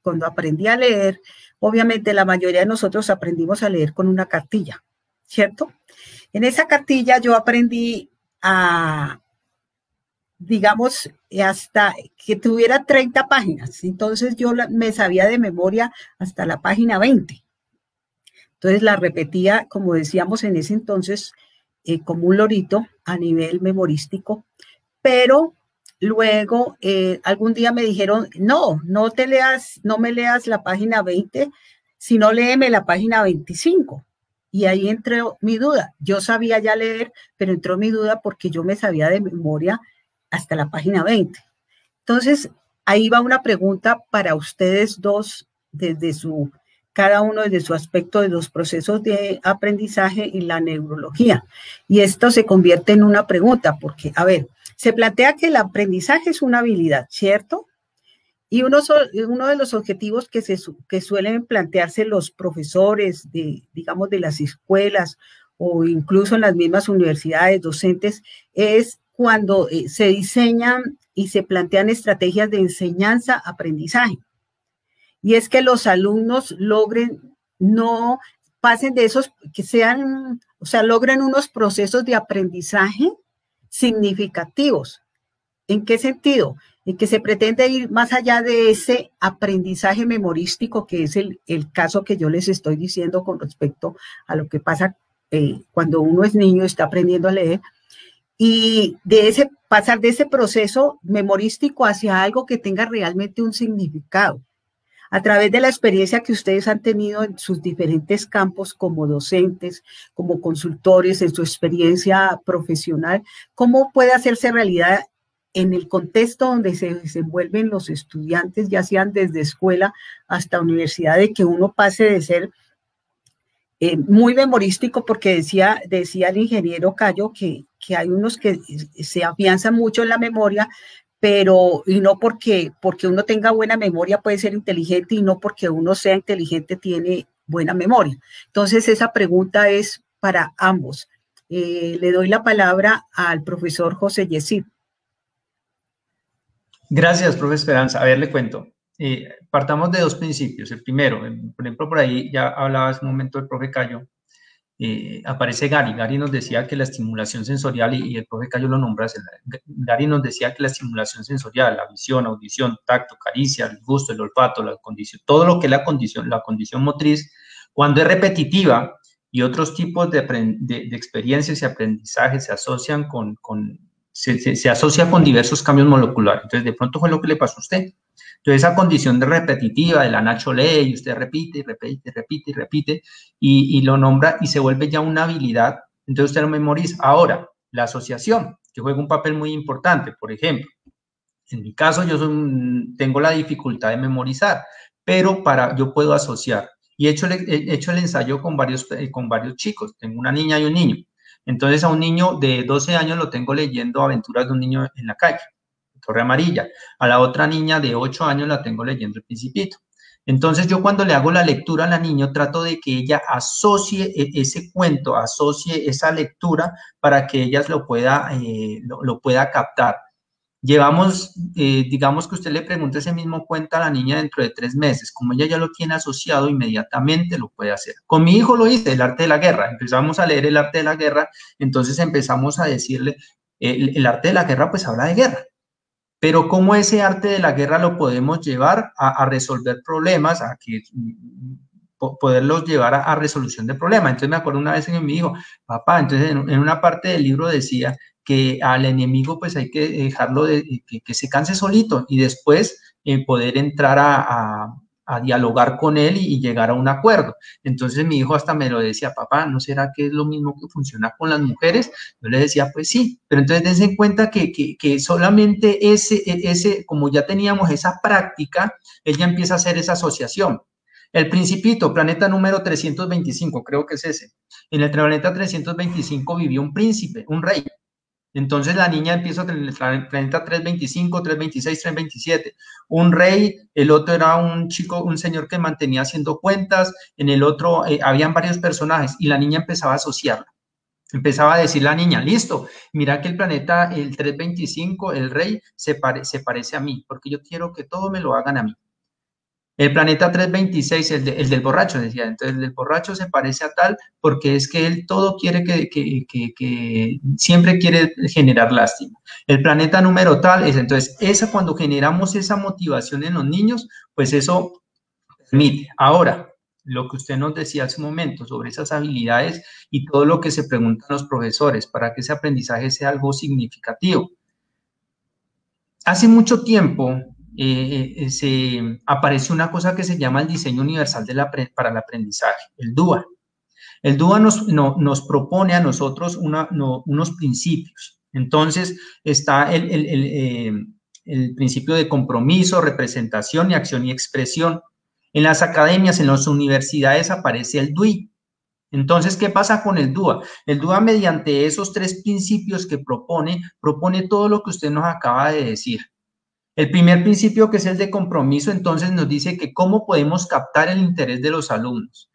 cuando aprendí a leer, obviamente la mayoría de nosotros aprendimos a leer con una cartilla, ¿cierto? En esa cartilla yo aprendí a, digamos, hasta que tuviera 30 páginas. Entonces yo me sabía de memoria hasta la página 20. Entonces la repetía, como decíamos en ese entonces, como un lorito a nivel memorístico. Pero luego algún día me dijeron, no me leas la página 20, sino léeme la página 25. Y ahí entró mi duda. Yo sabía ya leer, pero entró mi duda porque yo me sabía de memoria hasta la página 20. Entonces, ahí va una pregunta para ustedes dos, cada uno desde su aspecto de los procesos de aprendizaje y la neurología. Y esto se convierte en una pregunta, porque, a ver, se plantea que el aprendizaje es una habilidad, ¿cierto? Y uno de los objetivos que suelen plantearse los profesores digamos, de las escuelas o incluso en las mismas universidades, docentes, es cuando se diseñan y se plantean estrategias de enseñanza-aprendizaje. Y es que los alumnos no pasen de esos, logren unos procesos de aprendizaje significativos. ¿En qué sentido? En que se pretende ir más allá de ese aprendizaje memorístico, que es el caso que yo les estoy diciendo con respecto a lo que pasa cuando uno es niño, está aprendiendo a leer, y pasar de ese proceso memorístico hacia algo que tenga realmente un significado. A través de la experiencia que ustedes han tenido en sus diferentes campos como docentes, como consultores, en su experiencia profesional, ¿cómo puede hacerse realidad en el contexto donde se desenvuelven los estudiantes, ya sean desde escuela hasta universidad, de que uno pase de ser muy memorístico? Porque decía el ingeniero Cayo que hay unos que se afianzan mucho en la memoria, y no porque uno tenga buena memoria puede ser inteligente, y no porque uno sea inteligente tiene buena memoria. Entonces esa pregunta es para ambos. Le doy la palabra al profesor José Yesid. Gracias, profe Esperanza. A ver, le cuento. Partamos de dos principios. El primero, por ejemplo, por ahí ya hablaba hace un momento el profe Cayo, aparece Gary. Gary nos decía que la estimulación sensorial, y el profe Cayo lo nombra, Gary nos decía que la estimulación sensorial, la visión, audición, tacto, caricia, el gusto, el olfato, la condición, todo lo que es la condición motriz, cuando es repetitiva y otros tipos de experiencias y aprendizaje se asocian se asocia con diversos cambios moleculares. Entonces, de pronto fue lo que le pasó a usted. Entonces, esa condición de repetitiva, de la Nacho lee, y usted repite, y repite, y repite, y repite, y lo nombra, y se vuelve ya una habilidad, entonces usted lo memoriza. Ahora, la asociación, que juega un papel muy importante. Por ejemplo, En mi caso, tengo la dificultad de memorizar, pero yo puedo asociar. Y he hecho el ensayo con varios chicos. Tengo una niña y un niño. Entonces, a un niño de 12 años lo tengo leyendo Aventuras de un niño en la calle, Torre Amarilla. A la otra niña de 8 años la tengo leyendo El Principito. Entonces, yo cuando le hago la lectura a la niña, trato de que ella asocie ese cuento, asocie esa lectura para que ella lo pueda captar. Llevamos, digamos que usted le pregunta ese mismo cuento a la niña dentro de 3 meses. Como ella ya lo tiene asociado, inmediatamente lo puede hacer. Con mi hijo lo hice, El arte de la guerra. Empezamos a leer El arte de la guerra, entonces empezamos a decirle, el arte de la guerra pues habla de guerra. Pero cómo ese arte de la guerra lo podemos llevar a resolver problemas, a que poderlos llevar a resolución de problemas. Entonces me acuerdo una vez que me dijo, papá, entonces en una parte del libro decía que al enemigo pues hay que dejarlo que se canse solito y después poder entrar a dialogar con él y llegar a un acuerdo. Entonces mi hijo hasta me lo decía, papá, ¿no será que es lo mismo que funciona con las mujeres? Yo le decía, pues sí, pero entonces dense en cuenta que solamente como ya teníamos esa práctica, él ya empieza a hacer esa asociación. El Principito, planeta número 325, creo que es ese. En el planeta 325 vivió un príncipe, un rey. Entonces la niña empieza en el planeta 325, 326, 327. Un rey, el otro era un señor que mantenía haciendo cuentas, en el otro habían varios personajes y la niña empezaba a asociarla. Empezaba a decir la niña, listo, mira que el planeta, el 325, el rey, se parece a mí, porque yo quiero que todo me lo hagan a mí. El planeta 326, el del borracho, decía, entonces el del borracho se parece a tal porque es que él todo quiere que siempre quiere generar lástima. El planeta número tal es, entonces, cuando generamos esa motivación en los niños, pues eso permite. Ahora, lo que usted nos decía hace un momento sobre esas habilidades y todo lo que se preguntan los profesores para que ese aprendizaje sea algo significativo. Hace mucho tiempo se apareció una cosa que se llama el diseño universal para el aprendizaje, el DUA. El DUA nos propone a nosotros unos principios. Entonces está el principio de compromiso, representación y acción y expresión. En las academias, en las universidades aparece el DUI. Entonces, ¿qué pasa con el DUA? El DUA, mediante esos 3 principios que propone todo lo que usted nos acaba de decir. El primer principio, que es el de compromiso, entonces nos dice que cómo podemos captar el interés de los alumnos.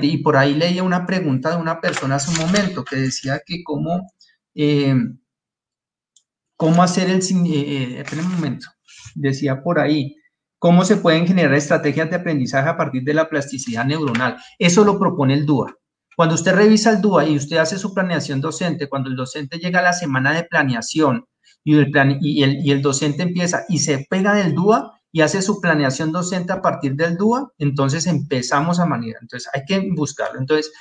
Y por ahí leía una pregunta de una persona hace un momento que decía que cómo hacer espera un momento, decía por ahí, cómo se pueden generar estrategias de aprendizaje a partir de la plasticidad neuronal. Eso lo propone el DUA. Cuando usted revisa el DUA y usted hace su planeación docente, cuando el docente llega a la semana de planeación y el docente empieza y se pega del DUA y hace su planeación docente a partir del DUA, entonces empezamos a manejar. Entonces hay que buscarlo. Entonces,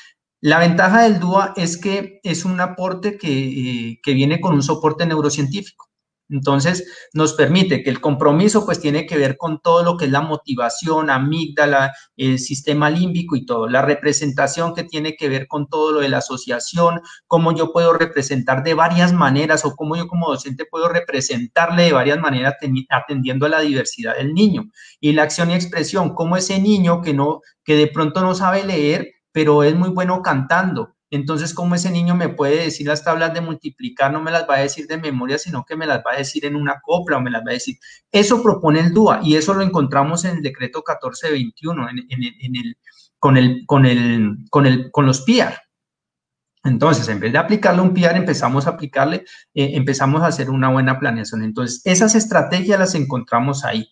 la ventaja del DUA es que es un aporte que viene con un soporte neurocientífico. Entonces, nos permite que el compromiso pues tiene que ver con todo lo que es la motivación, amígdala, el sistema límbico y todo. La representación, que tiene que ver con todo lo de la asociación, cómo yo puedo representar de varias maneras o cómo yo como docente puedo representarle de varias maneras atendiendo a la diversidad del niño. Y la acción y expresión, cómo ese niño que de pronto no sabe leer, pero es muy bueno cantando. Entonces, ¿cómo ese niño me puede decir las tablas de multiplicar? No me las va a decir de memoria, sino que me las va a decir en una copla o me las va a decir. Eso propone el DUA y eso lo encontramos en el decreto 1421, con los PIAR. Entonces, en vez de aplicarle un PIAR, empezamos a hacer una buena planeación. Entonces, esas estrategias las encontramos ahí.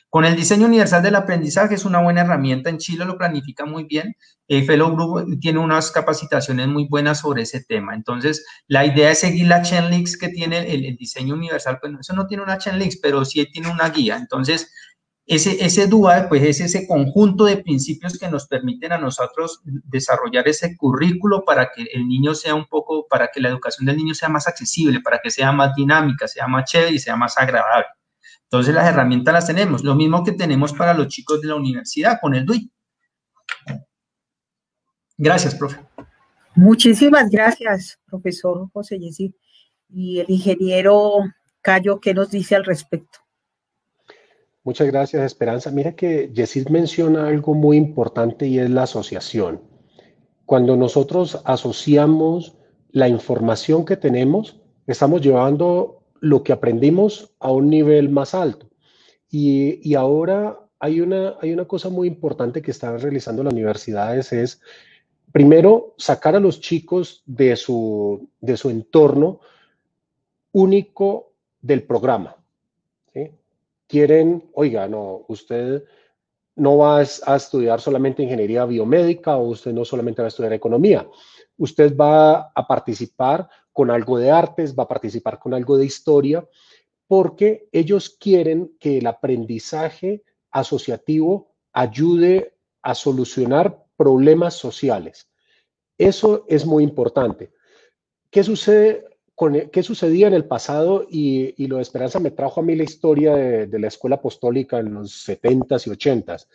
Con el diseño universal del aprendizaje es una buena herramienta. En Chile lo planifica muy bien. Fellow Group tiene unas capacitaciones muy buenas sobre ese tema. Entonces, la idea es seguir la Chainlinks que tiene el diseño universal. Pues eso no tiene una Chainlinks, pero sí tiene una guía. Entonces, ese DUA, pues es ese conjunto de principios que nos permiten a nosotros desarrollar ese currículo para que el niño para que la educación del niño sea más accesible, para que sea más dinámica, sea más chévere y sea más agradable. Entonces, las herramientas las tenemos. Lo mismo que tenemos para los chicos de la universidad con el DUI. Gracias, profe. Muchísimas gracias, profesor José Yesid. Y el ingeniero Cayo, ¿qué nos dice al respecto? Muchas gracias, Esperanza. Mira que Yesid menciona algo muy importante y es la asociación. Cuando nosotros asociamos la información que tenemos, estamos llevando lo que aprendimos a un nivel más alto. Y ahora hay una cosa muy importante que están realizando las universidades, es primero sacar a los chicos de su entorno único del programa, ¿sí? Quieren, oiga, no, usted no va a estudiar solamente ingeniería biomédica o usted no solamente va a estudiar economía. Usted va a participar con algo de artes, va a participar con algo de historia, porque ellos quieren que el aprendizaje asociativo ayude a solucionar problemas sociales. Eso es muy importante. ¿Qué sucede? ¿Qué sucedía en el pasado? Y lo de Esperanza me trajo a mí la historia de la escuela apostólica en los 70s y 80s.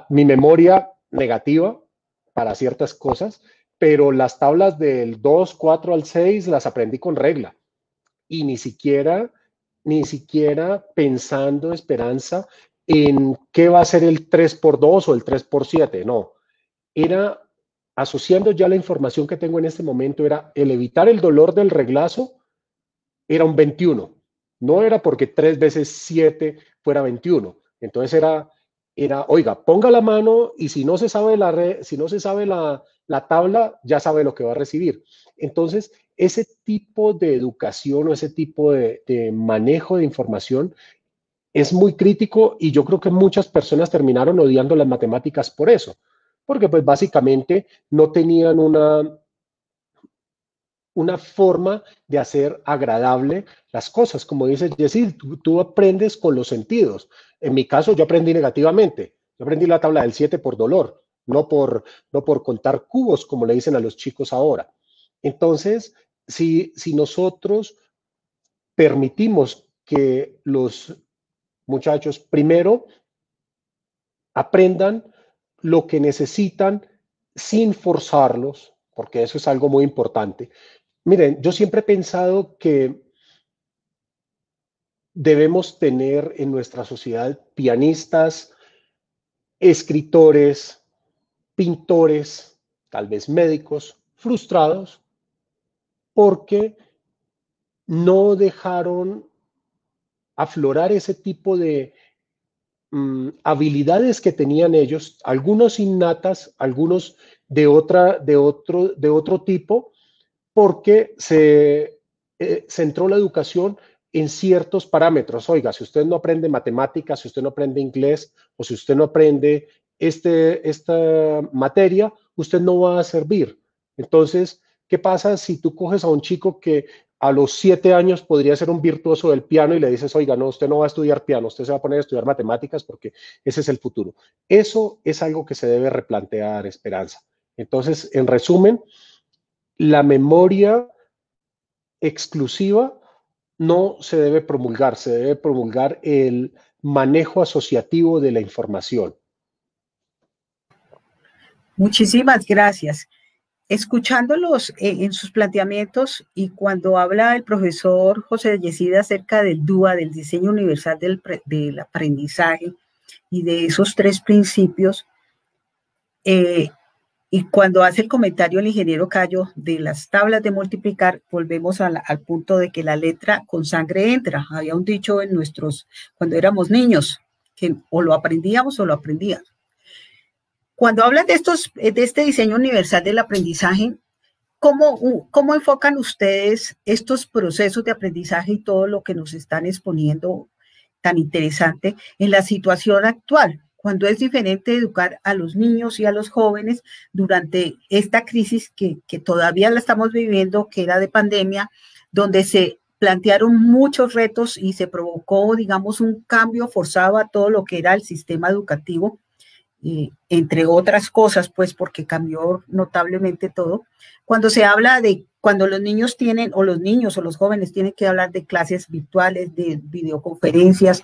Mi memoria negativa para ciertas cosas, pero las tablas del 2, 4 al 6 las aprendí con regla. Y ni siquiera pensando, Esperanza, en qué va a ser el 3x2 o el 3x7. No, era asociando ya la información que tengo en este momento, era el evitar el dolor del reglazo, era un 21. No era porque 3 veces 7 fuera 21. Entonces era, oiga, ponga la mano y si no se sabe la tabla, ya sabe lo que va a recibir. Entonces, ese tipo de educación o ese tipo de manejo de información es muy crítico y yo creo que muchas personas terminaron odiando las matemáticas por eso, porque pues básicamente no tenían una forma de hacer agradable las cosas. Como dice Yesid, tú aprendes con los sentidos. En mi caso, yo aprendí negativamente. Yo aprendí la tabla del 7 por dolor, no por contar cubos, como le dicen a los chicos ahora. Entonces, si nosotros permitimos que los muchachos primero aprendan lo que necesitan sin forzarlos, porque eso es algo muy importante. Miren, yo siempre he pensado que debemos tener en nuestra sociedad pianistas, escritores, pintores, tal vez médicos, frustrados, porque no dejaron aflorar ese tipo de habilidades que tenían ellos, algunos innatas, algunos de otro tipo, porque se centró la educación en ciertos parámetros. Oiga, si usted no aprende matemáticas, si usted no aprende inglés o si usted no aprende esta materia, usted no va a servir. Entonces, ¿qué pasa si tú coges a un chico que a los 7 años podría ser un virtuoso del piano y le dices, oiga, no, usted no va a estudiar piano, usted se va a poner a estudiar matemáticas porque ese es el futuro? Eso es algo que se debe replantear, Esperanza. Entonces, en resumen, la memoria exclusiva no se debe promulgar, se debe promulgar el manejo asociativo de la información. Muchísimas gracias. Escuchándolos en sus planteamientos y cuando habla el profesor José Yesid acerca del DUA, del diseño universal del aprendizaje y de esos 3 principios, y cuando hace el comentario el ingeniero Cayo de las tablas de multiplicar, volvemos al punto de que la letra con sangre entra. Había un dicho cuando éramos niños, que o lo aprendíamos o lo aprendíamos. Cuando hablan de este diseño universal del aprendizaje, ¿cómo enfocan ustedes estos procesos de aprendizaje y todo lo que nos están exponiendo tan interesante en la situación actual? Cuando es diferente educar a los niños y a los jóvenes durante esta crisis que todavía la estamos viviendo, que era de pandemia, donde se plantearon muchos retos y se provocó, digamos, un cambio forzado a todo lo que era el sistema educativo, entre otras cosas, pues porque cambió notablemente todo. Cuando se habla de cuando los niños tienen, o los niños o los jóvenes tienen que hablar de clases virtuales, de videoconferencias,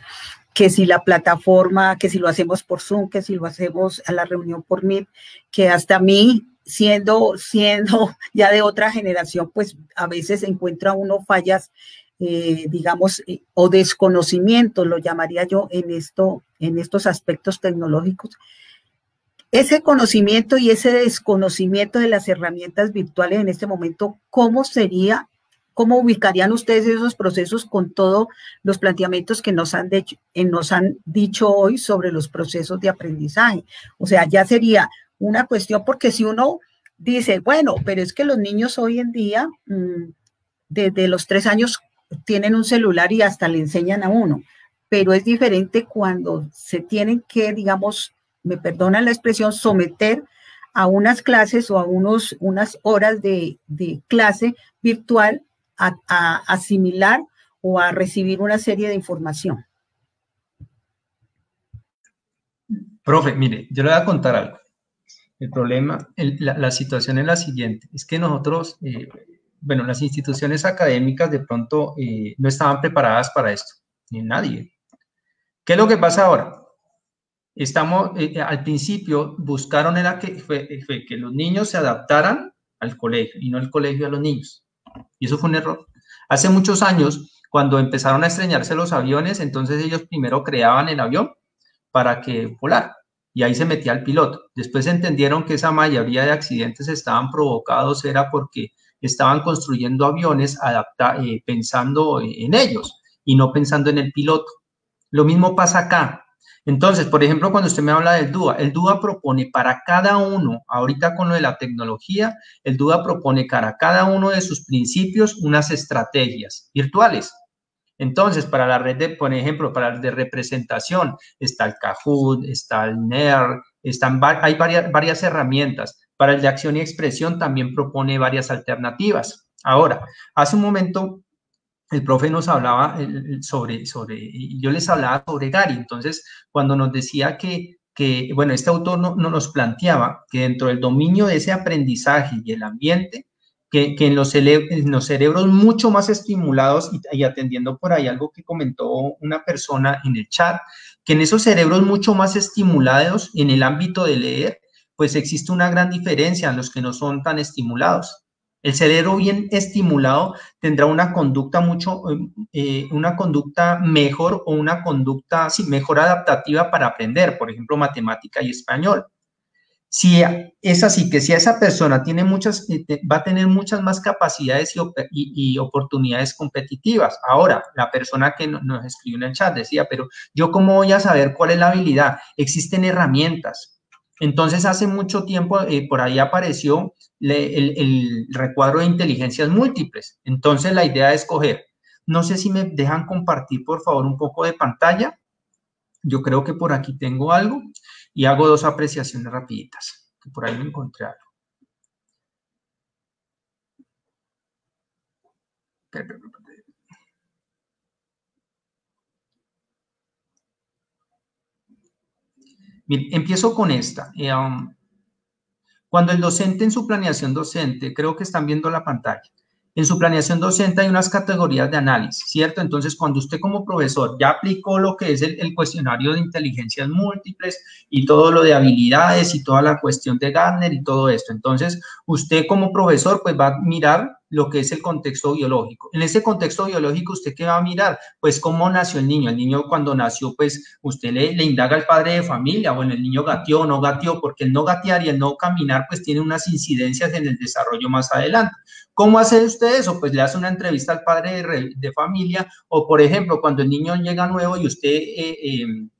que si la plataforma, que si lo hacemos por Zoom, que si lo hacemos a la reunión por Meet, que hasta a mí, siendo ya de otra generación, pues a veces encuentra uno fallas digamos, o desconocimiento, lo llamaría yo en estos aspectos tecnológicos. Ese conocimiento y ese desconocimiento de las herramientas virtuales en este momento, ¿cómo ubicarían ustedes esos procesos con todos los planteamientos que nos han dicho hoy sobre los procesos de aprendizaje? O sea, ya sería una cuestión, porque si uno dice, bueno, pero es que los niños hoy en día, desde los 3 años, tienen un celular y hasta le enseñan a uno, pero es diferente cuando se tienen que, digamos, me perdonan la expresión, someter a unas clases o a unas horas de clase virtual a asimilar o a recibir una serie de información. Profe, mire, yo le voy a contar algo. El problema, la situación es la siguiente, es que nosotros, bueno, las instituciones académicas de pronto no estaban preparadas para esto, ni nadie. ¿Qué es lo que pasa ahora? Estamos, al principio buscaron era que los niños se adaptaran al colegio y no el colegio a los niños. Y eso fue un error. Hace muchos años, cuando empezaron a estreñarse los aviones, entonces ellos primero creaban el avión para que volara y ahí se metía el piloto. Después entendieron que esa mayoría de accidentes estaban provocados era porque estaban construyendo aviones pensando en ellos y no pensando en el piloto. Lo mismo pasa acá. Entonces, por ejemplo, cuando usted me habla del DUA, el DUA propone para cada uno, ahorita con lo de la tecnología, el DUA propone para cada uno de sus principios unas estrategias virtuales. Entonces, para la red de, por ejemplo, para el de representación, está el Kahoot, está el NER, hay varias herramientas. Para el de acción y expresión también propone varias alternativas. Ahora, hace un momento el profe nos hablaba yo les hablaba sobre Gary. Entonces, cuando nos decía bueno, este autor nos planteaba que dentro del dominio de ese aprendizaje y el ambiente, que en los cerebros mucho más estimulados, y atendiendo por ahí algo que comentó una persona en el chat, que en esos cerebros mucho más estimulados en el ámbito de leer, pues existe una gran diferencia en los que no son tan estimulados. El cerebro bien estimulado tendrá una conducta mejor o una conducta mejor adaptativa para aprender, por ejemplo, matemática y español. Si es así, que si esa persona tiene va a tener muchas más capacidades y oportunidades competitivas. Ahora, la persona que nos escribió en el chat decía, pero ¿yo cómo voy a saber cuál es la habilidad? Existen herramientas. Entonces, hace mucho tiempo por ahí apareció el recuadro de inteligencias múltiples. Entonces, la idea es escoger. No sé si me dejan compartir, por favor, un poco de pantalla. Yo creo que por aquí tengo algo y hago 2 apreciaciones rapiditas, que por ahí me encontré algo. Bien, empiezo con esta. Cuando el docente en su planeación docente, creo que están viendo la pantalla, en su planeación docente hay unas categorías de análisis, ¿cierto? Entonces, cuando usted como profesor ya aplicó lo que es el cuestionario de inteligencias múltiples y todo lo de habilidades y toda la cuestión de Gartner y todo esto, entonces usted como profesor pues va a mirar lo que es el contexto biológico. En ese contexto biológico, ¿usted qué va a mirar? Pues cómo nació el niño. El niño cuando nació, pues usted le indaga al padre de familia, bueno, el niño gateó o no gateó, porque el no gatear y el no caminar pues tiene unas incidencias en el desarrollo más adelante. ¿Cómo hace usted eso? Pues le hace una entrevista al padre de familia o, por ejemplo, cuando el niño llega nuevo y usted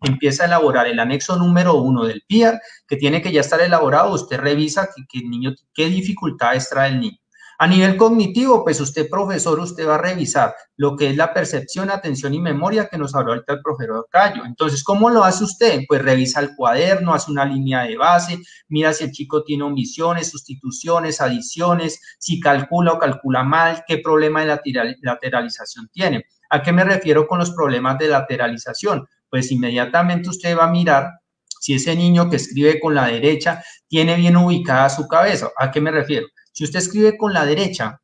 empieza a elaborar el anexo número 1 del PIAR, que tiene que ya estar elaborado, usted revisa que el niño, qué dificultades trae el niño. A nivel cognitivo, pues usted, profesor, usted va a revisar lo que es la percepción, atención y memoria que nos habló ahorita el profesor Cayo. Entonces, ¿cómo lo hace usted? Pues revisa el cuaderno, hace una línea de base, mira si el chico tiene omisiones, sustituciones, adiciones, si calcula o calcula mal, qué problema de lateralización tiene. ¿A qué me refiero con los problemas de lateralización? Pues inmediatamente usted va a mirar si ese niño que escribe con la derecha tiene bien ubicada su cabeza. ¿A qué me refiero? Si usted escribe con la derecha,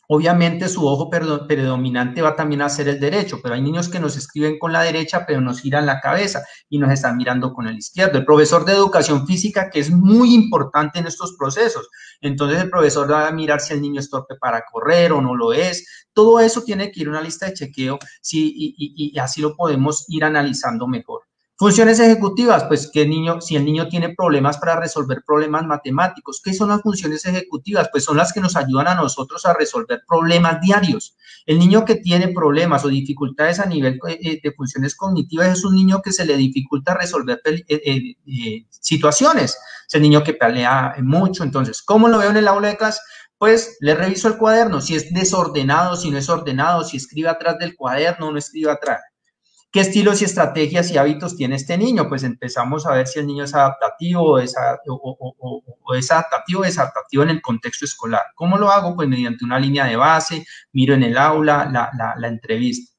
Obviamente su ojo predominante va también a ser el derecho, pero hay niños que nos escriben con la derecha, pero nos giran la cabeza y nos están mirando con el izquierdo. El profesor de educación física, que es muy importante en estos procesos, entonces el profesor va a mirar si el niño es torpe para correr o no lo es. Todo eso tiene que ir a una lista de chequeo y así lo podemos ir analizando mejor. Funciones ejecutivas, pues si el niño tiene problemas para resolver problemas matemáticos, ¿qué son las funciones ejecutivas? Pues son las que nos ayudan a nosotros a resolver problemas diarios. El niño que tiene problemas o dificultades a nivel de funciones cognitivas es un niño que se le dificulta resolver situaciones. Es el niño que pelea mucho. Entonces, ¿cómo lo veo en el aula de clase? Pues le reviso el cuaderno, si es desordenado, si no es ordenado, si escribe atrás del cuaderno o no escribe atrás. ¿Qué estilos y estrategias y hábitos tiene este niño? Pues empezamos a ver si el niño es adaptativo o es adaptativo o desadaptativo en el contexto escolar. ¿Cómo lo hago? Pues mediante una línea de base, miro en el aula la entrevista.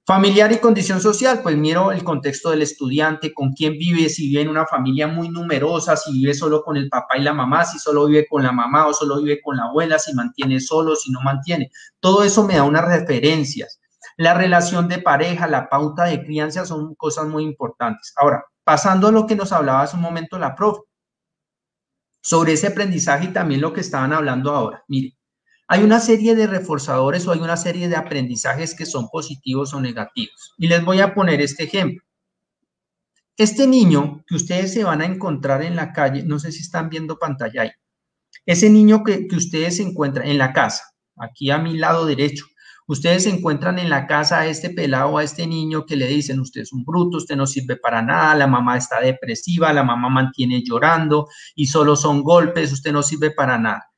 Familiar y condición social, pues miro el contexto del estudiante, con quién vive, si vive en una familia muy numerosa, si vive solo con el papá y la mamá, si solo vive con la mamá o solo vive con la abuela, si mantiene solo, si no mantiene. Todo eso me da unas referencias. La relación de pareja, la pauta de crianza son cosas muy importantes. Ahora, pasando a lo que nos hablaba hace un momento la profe, sobre ese aprendizaje y también lo que estaban hablando ahora. Mire, hay una serie de reforzadores o hay una serie de aprendizajes que son positivos o negativos. Y les voy a poner este ejemplo. Este niño que ustedes se van a encontrar en la calle, no sé si están viendo pantalla ahí, ese niño que ustedes se encuentran en la casa, aquí a mi lado derecho, ustedes se encuentran en la casa a este pelado, a este niño que le dicen, usted es un bruto, usted no sirve para nada, la mamá está depresiva, la mamá mantiene llorando y solo son golpes, usted no sirve para nada.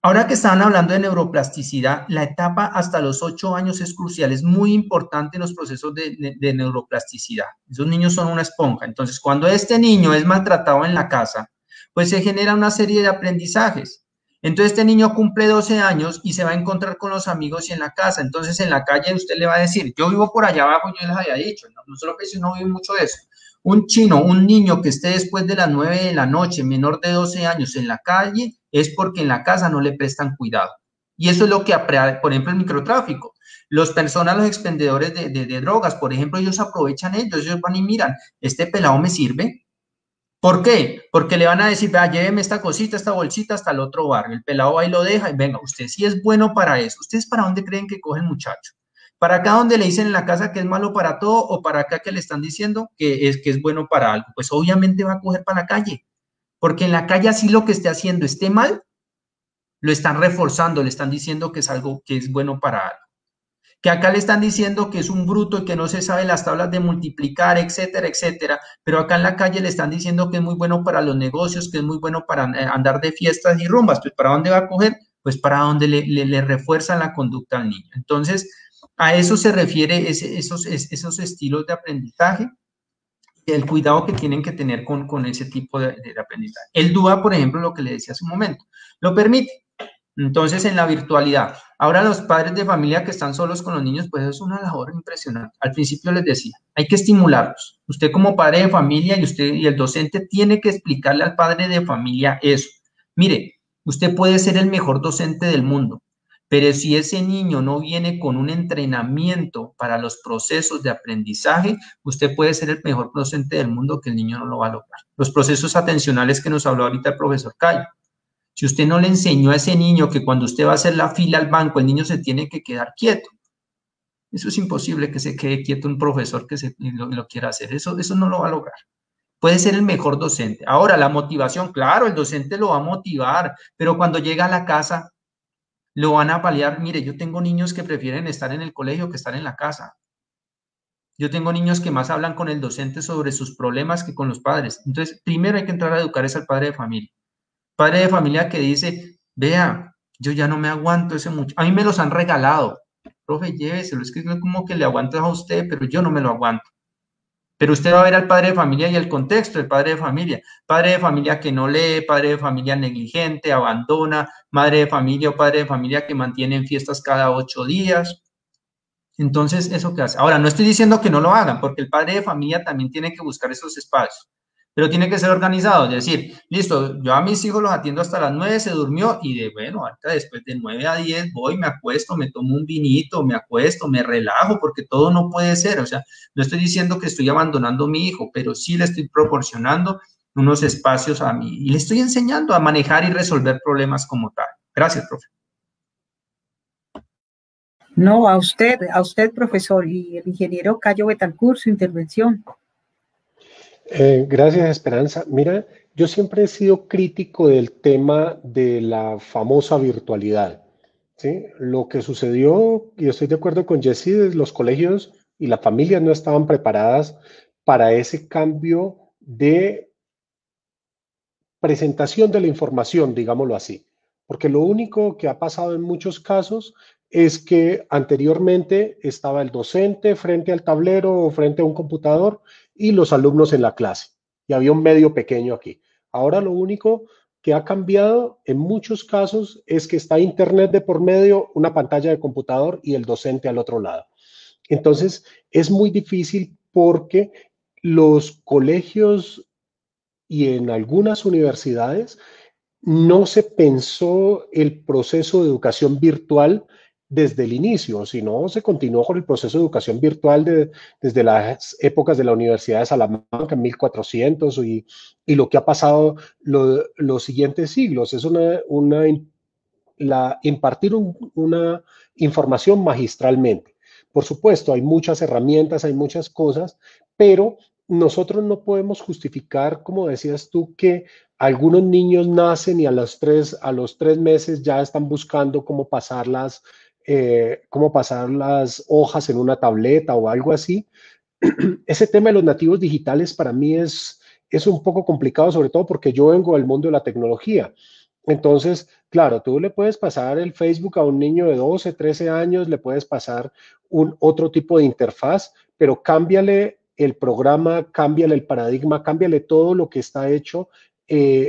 Ahora que estaban hablando de neuroplasticidad, la etapa hasta los 8 años es crucial, es muy importante en los procesos de neuroplasticidad. Esos niños son una esponja. Entonces, cuando este niño es maltratado en la casa, pues se genera una serie de aprendizajes. Entonces, este niño cumple 12 años y se va a encontrar con los amigos y en la casa. Entonces, en la calle usted le va a decir, yo vivo por allá abajo, yo les había dicho, no solo que si no vive mucho de eso. Un chino, un niño que esté después de las 9 de la noche, menor de 12 años en la calle, es porque en la casa no le prestan cuidado. Y eso es lo que, por ejemplo, el microtráfico. Los expendedores de drogas, por ejemplo, ellos aprovechan ellos van y miran, ¿este pelado me sirve? ¿Por qué? Porque le van a decir, vea, lléveme esta cosita, esta bolsita hasta el otro barrio. El pelado ahí lo deja y venga, usted sí es bueno para eso. ¿Ustedes para dónde creen que coge el muchacho? ¿Para acá donde le dicen en la casa que es malo para todo o para acá que le están diciendo que es bueno para algo? Pues obviamente va a coger para la calle, porque en la calle así lo que esté haciendo esté mal, lo están reforzando, le están diciendo que es algo que es bueno para algo. Que acá le están diciendo que es un bruto y que no se sabe las tablas de multiplicar, etcétera, etcétera, pero acá en la calle le están diciendo que es muy bueno para los negocios, que es muy bueno para andar de fiestas y rumbas. Pues ¿para dónde va a coger? Pues para donde le refuerzan la conducta al niño. Entonces, a eso se refiere esos estilos de aprendizaje, el cuidado que tienen que tener con ese tipo de aprendizaje. El DUA, por ejemplo, lo que le decía hace un momento, lo permite. Entonces, en la virtualidad, ahora los padres de familia que están solos con los niños, pues es una labor impresionante. Al principio les decía, hay que estimularlos. Usted como padre de familia y el docente tiene que explicarle al padre de familia eso. Mire, usted puede ser el mejor docente del mundo, pero si ese niño no viene con un entrenamiento para los procesos de aprendizaje, usted puede ser el mejor docente del mundo que el niño no lo va a lograr. Los procesos atencionales que nos habló ahorita el profesor Cayo. Si usted no le enseñó a ese niño que cuando usted va a hacer la fila al banco, el niño se tiene que quedar quieto. Eso es imposible que se quede quieto un profesor que lo quiera hacer. Eso no lo va a lograr. Puede ser el mejor docente. Ahora, la motivación, claro, el docente lo va a motivar, pero cuando llega a la casa, lo van a paliar. Mire, yo tengo niños que prefieren estar en el colegio que estar en la casa. Yo tengo niños que más hablan con el docente sobre sus problemas que con los padres. Entonces, primero hay que entrar a educar al padre de familia. Padre de familia que dice, vea, yo ya no me aguanto ese muchacho. A mí me los han regalado. Profe, lléveselo. Es que es como que le aguanto a usted, pero yo no me lo aguanto. Pero usted va a ver al padre de familia y el contexto del padre de familia. Padre de familia que no lee, padre de familia negligente, abandona, madre de familia o padre de familia que mantienen fiestas cada 8 días. Entonces, ¿eso qué hace? Ahora, no estoy diciendo que no lo hagan, porque el padre de familia también tiene que buscar esos espacios. pero tiene que ser organizado, es decir, listo, yo a mis hijos los atiendo hasta las 9, se durmió y bueno, ahorita después de 9 a 10 voy, me acuesto, me tomo un vinito, me acuesto, me relajo, porque todo no puede ser, o sea, no estoy diciendo que estoy abandonando a mi hijo, pero sí le estoy proporcionando unos espacios a mí y le estoy enseñando a manejar y resolver problemas como tal. Gracias, profe. No, a usted, profesor, y el ingeniero Cayo Betancourt, su intervención. Gracias, Esperanza. Mira, yo siempre he sido crítico del tema de la famosa virtualidad, ¿sí? Lo que sucedió, y estoy de acuerdo con Jessy, los colegios y las familias no estaban preparadas para ese cambio de presentación de la información, digámoslo así. Porque lo único que ha pasado en muchos casos es que anteriormente estaba el docente frente al tablero o frente a un computador y los alumnos en la clase. Y había un medio pequeño aquí. Ahora lo único que ha cambiado en muchos casos es que está internet de por medio, una pantalla de computador y el docente al otro lado. Entonces, es muy difícil porque los colegios y en algunas universidades no se pensó el proceso de educación virtual desde el inicio, sino se continuó con el proceso de educación virtual desde las épocas de la Universidad de Salamanca en 1400 y lo que ha pasado los siguientes siglos. Es impartir una información magistralmente. Por supuesto, hay muchas herramientas, hay muchas cosas, pero nosotros no podemos justificar, como decías tú, que algunos niños nacen y a los 3 meses ya están buscando cómo pasar las hojas en una tableta o algo así. Ese tema de los nativos digitales para mí es un poco complicado, sobre todo porque yo vengo del mundo de la tecnología. Entonces, claro, tú le puedes pasar el Facebook a un niño de 12, 13 años, le puedes pasar otro tipo de interfaz, pero cámbiale el programa, cámbiale el paradigma, cámbiale todo lo que está hecho,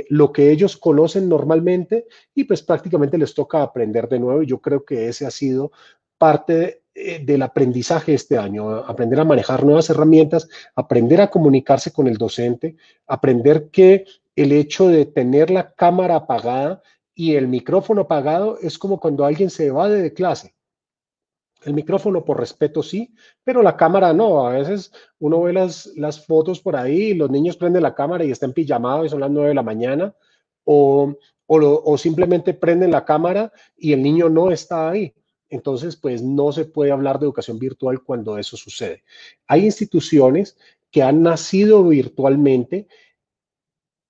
lo que ellos conocen normalmente y pues prácticamente les toca aprender de nuevo. Y yo creo que ese ha sido parte del aprendizaje este año, aprender a manejar nuevas herramientas, aprender a comunicarse con el docente, aprender que el hecho de tener la cámara apagada y el micrófono apagado es como cuando alguien se evade de clase. El micrófono por respeto sí, pero la cámara no. A veces uno ve las fotos por ahí y los niños prenden la cámara y están pijamados y son las 9 de la mañana o simplemente prenden la cámara y el niño no está ahí. Entonces, pues no se puede hablar de educación virtual cuando eso sucede. Hay instituciones que han nacido virtualmente.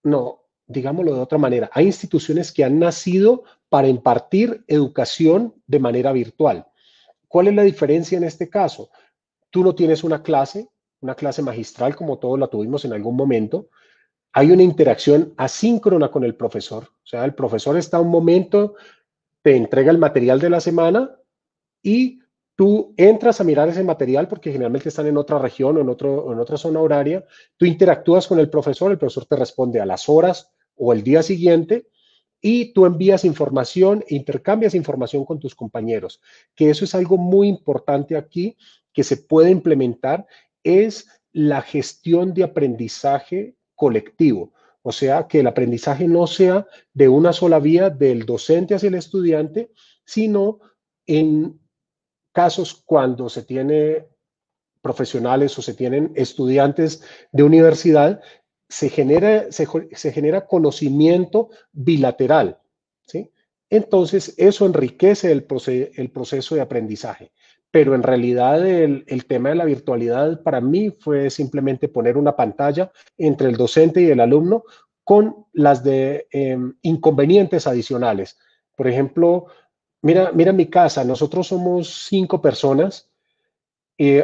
No, digámoslo de otra manera. Hay instituciones que han nacido para impartir educación de manera virtual. ¿Cuál es la diferencia en este caso? Tú no tienes una clase magistral como todos la tuvimos en algún momento. Hay una interacción asíncrona con el profesor. O sea, el profesor está un momento, te entrega el material de la semana y tú entras a mirar ese material porque generalmente están en otra región o en otra zona horaria. Tú interactúas con el profesor te responde a las horas o el día siguiente y tú envías información, intercambias información con tus compañeros, que eso es algo muy importante aquí que se puede implementar, es la gestión de aprendizaje colectivo. O sea, que el aprendizaje no sea de una sola vía del docente hacia el estudiante, sino en casos cuando se tiene profesionales o se tienen estudiantes de universidad, se genera conocimiento bilateral, ¿sí? Entonces, eso enriquece el proceso de aprendizaje. Pero en realidad el tema de la virtualidad para mí fue simplemente poner una pantalla entre el docente y el alumno con las de inconvenientes adicionales. Por ejemplo, mira mi casa, nosotros somos 5 personas.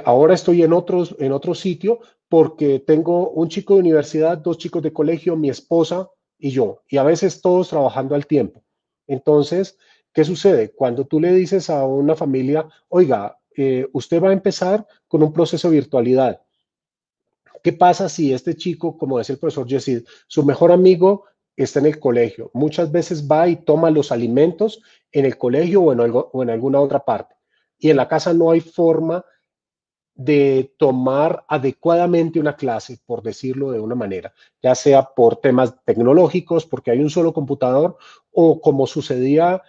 Ahora estoy en otro sitio porque tengo un chico de universidad, 2 chicos de colegio, mi esposa y yo, y a veces todos trabajando al tiempo. Entonces, ¿qué sucede? Cuando tú le dices a una familia, oiga, usted va a empezar con un proceso de virtualidad. ¿Qué pasa si este chico, como decía el profesor Yesid, su mejor amigo está en el colegio? Muchas veces va y toma los alimentos en el colegio o en alguna otra parte. Y en la casa no hay forma de tomar adecuadamente una clase, por decirlo de una manera, ya sea por temas tecnológicos, porque hay un solo computador, o como sucedía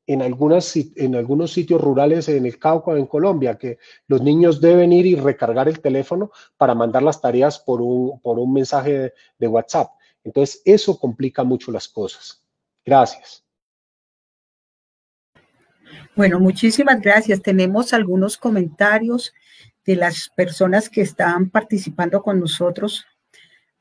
en algunos sitios rurales en el Cauca, en Colombia, que los niños deben ir y recargar el teléfono para mandar las tareas por un mensaje de WhatsApp. Entonces, eso complica mucho las cosas. Gracias. Bueno, muchísimas gracias. Tenemos algunos comentarios de las personas que están participando con nosotros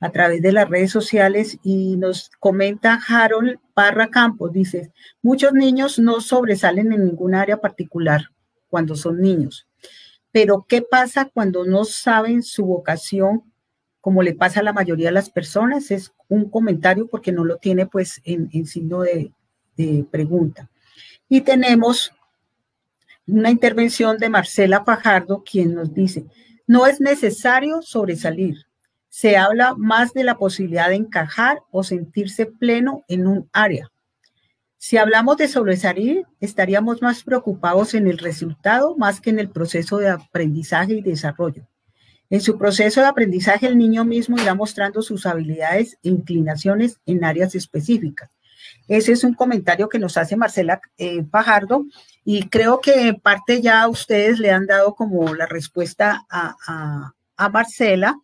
a través de las redes sociales y nos comenta Harold Parra Campos, dice, muchos niños no sobresalen en ningún área particular cuando son niños, pero ¿qué pasa cuando no saben su vocación, como le pasa a la mayoría de las personas? Es un comentario porque no lo tiene pues en signo de pregunta. Y tenemos una intervención de Marcela Fajardo, quien nos dice, no es necesario sobresalir. Se habla más de la posibilidad de encajar o sentirse pleno en un área. Si hablamos de sobresalir, estaríamos más preocupados en el resultado más que en el proceso de aprendizaje y desarrollo. En su proceso de aprendizaje, el niño mismo irá mostrando sus habilidades e inclinaciones en áreas específicas. Ese es un comentario que nos hace Marcela Fajardo y creo que en parte ya ustedes le han dado como la respuesta a Marcela,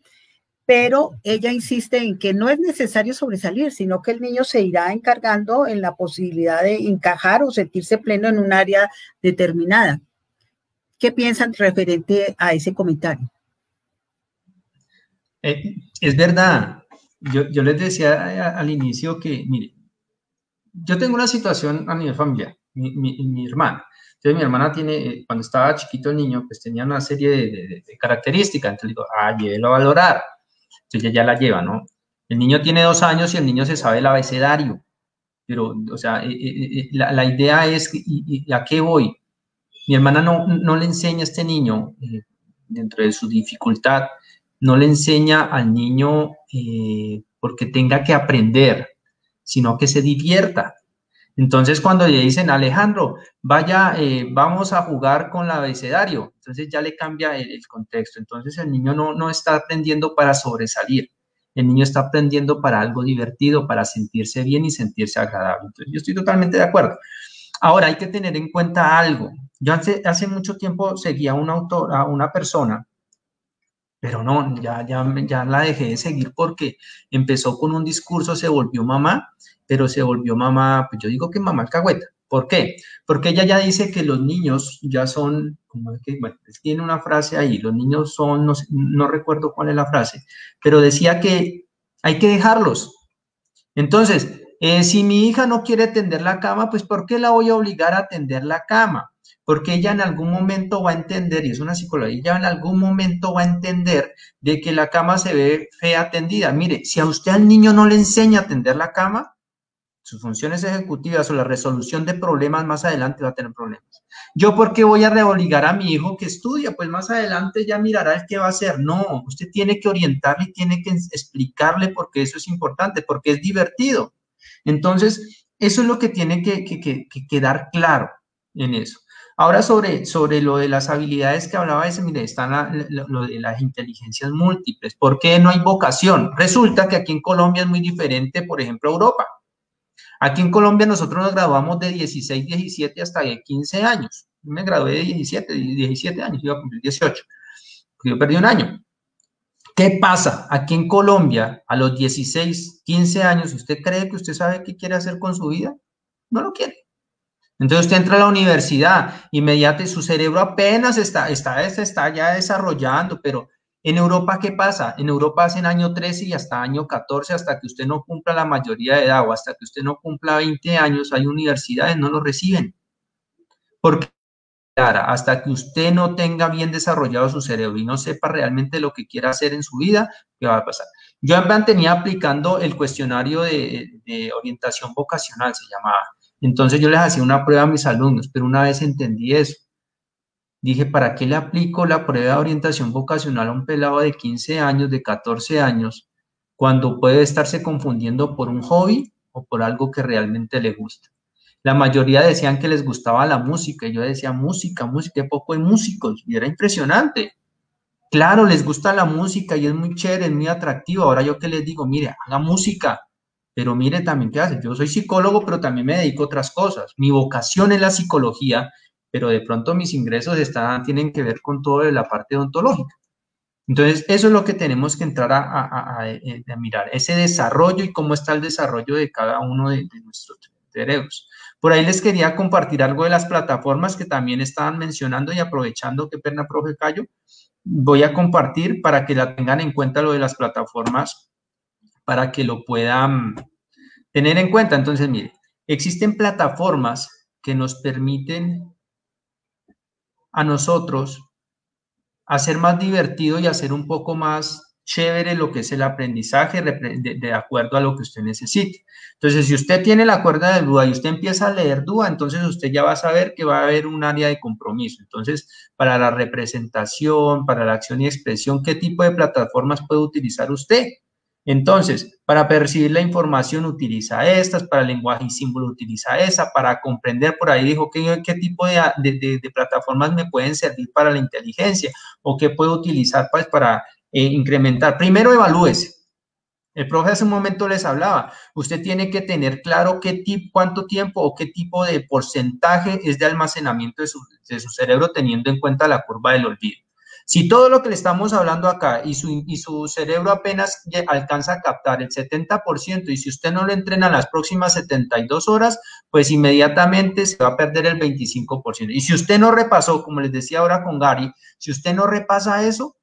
pero ella insiste en que no es necesario sobresalir, sino que el niño se irá encargando en la posibilidad de encajar o sentirse pleno en un área determinada. ¿Qué piensan referente a ese comentario? Es verdad. Yo les decía al inicio que, mire, yo tengo una situación a nivel familiar, mi hermana. Entonces, mi hermana tiene, cuando estaba chiquito el niño, pues tenía una serie de características. Entonces digo, llévelo a valorar. Entonces ella ya la lleva, ¿no? El niño tiene 2 años y el niño se sabe el abecedario. Pero, o sea, la idea es, ¿y a qué voy? Mi hermana no le enseña a este niño, dentro de su dificultad, no le enseña al niño porque tenga que aprender, sino que se divierta. Entonces, cuando le dicen, Alejandro, vaya, vamos a jugar con el abecedario, entonces ya le cambia el contexto. Entonces, el niño no está aprendiendo para sobresalir. El niño está aprendiendo para algo divertido, para sentirse bien y sentirse agradable. Entonces, yo estoy totalmente de acuerdo. Ahora, hay que tener en cuenta algo. Yo hace mucho tiempo seguía a una persona, pero no, ya la dejé de seguir porque empezó con un discurso, se volvió mamá, pero se volvió mamá, pues yo digo que mamá alcahueta. ¿Por qué? Porque ella ya dice que los niños ya son, como es que, bueno, tiene una frase ahí, los niños son, no recuerdo cuál es la frase, pero decía que hay que dejarlos. Entonces, si mi hija no quiere tender la cama, pues ¿por qué la voy a obligar a tender la cama? Porque ella en algún momento va a entender, y es una psicología, ella en algún momento va a entender de que la cama se ve fea tendida. Mire, si a usted al niño no le enseña a tender la cama, sus funciones ejecutivas o la resolución de problemas más adelante va a tener problemas. ¿Yo por qué voy a reobligar a mi hijo que estudia? Pues más adelante ya mirará el qué va a hacer. No, usted tiene que orientarle y tiene que explicarle por qué eso es importante, porque es divertido. Entonces, eso es lo que tiene que quedar claro en eso. Ahora, sobre lo de las habilidades que hablaba, mire, están lo de las inteligencias múltiples. ¿Por qué no hay vocación? Resulta que aquí en Colombia es muy diferente, por ejemplo, a Europa. Aquí en Colombia nosotros nos graduamos de 16, 17 hasta de 15 años. Yo me gradué de 17 años, iba a cumplir 18. Yo perdí un año. ¿Qué pasa? Aquí en Colombia, a los 16, 15 años, ¿usted cree que usted sabe qué quiere hacer con su vida? No lo quiere. Entonces usted entra a la universidad, inmediatamente su cerebro apenas está ya desarrollando, pero en Europa, ¿qué pasa? En Europa hacen año 13 y hasta año 14, hasta que usted no cumpla la mayoría de edad o hasta que usted no cumpla 20 años, hay universidades, no lo reciben. Porque hasta que usted no tenga bien desarrollado su cerebro y no sepa realmente lo que quiera hacer en su vida, ¿qué va a pasar? Yo mantenía aplicando el cuestionario de orientación vocacional, se llamaba. Entonces yo les hacía una prueba a mis alumnos, pero una vez entendí eso. Dije, ¿para qué le aplico la prueba de orientación vocacional a un pelado de 15 años, de 14 años, cuando puede estarse confundiendo por un hobby o por algo que realmente le gusta? La mayoría decían que les gustaba la música, y yo decía, música, qué poco hay músicos, y era impresionante. Claro, les gusta la música y es muy chévere, es muy atractivo. Ahora yo que les digo, mire, haga música, pero mire también qué hace. Yo soy psicólogo, pero también me dedico a otras cosas. Mi vocación es la psicología, pero de pronto mis ingresos tienen que ver con todo de la parte odontológica. Entonces, eso es lo que tenemos que entrar a mirar, ese desarrollo y cómo está el desarrollo de cada uno de nuestros cerebros. Por ahí les quería compartir algo de las plataformas que también estaban mencionando y aprovechando que pena, profe Cayo, voy a compartir para que la tengan en cuenta lo de las plataformas, para que lo puedan tener en cuenta. Entonces, mire, existen plataformas que nos permiten a nosotros hacer más divertido y hacer un poco más chévere lo que es el aprendizaje de acuerdo a lo que usted necesite. Entonces, si usted tiene la cuerda de duda y usted empieza a leer duda, entonces usted ya va a saber que va a haber un área de compromiso. Entonces, para la representación, para la acción y expresión, ¿qué tipo de plataformas puede utilizar usted? Entonces, para percibir la información utiliza estas, para el lenguaje y símbolo utiliza esa, para comprender, por ahí dijo qué tipo de plataformas me pueden servir para la inteligencia o qué puedo utilizar pues, para incrementar. Primero, evalúese. El profe hace un momento les hablaba, usted tiene que tener claro cuánto tiempo o qué tipo de porcentaje es de almacenamiento de su cerebro teniendo en cuenta la curva del olvido. Si todo lo que le estamos hablando acá y su cerebro apenas alcanza a captar el 70% y si usted no lo entrena las próximas 72 horas, pues inmediatamente se va a perder el 25%. Y si usted no repasó, como les decía ahora con Gary, si usted no repasa eso,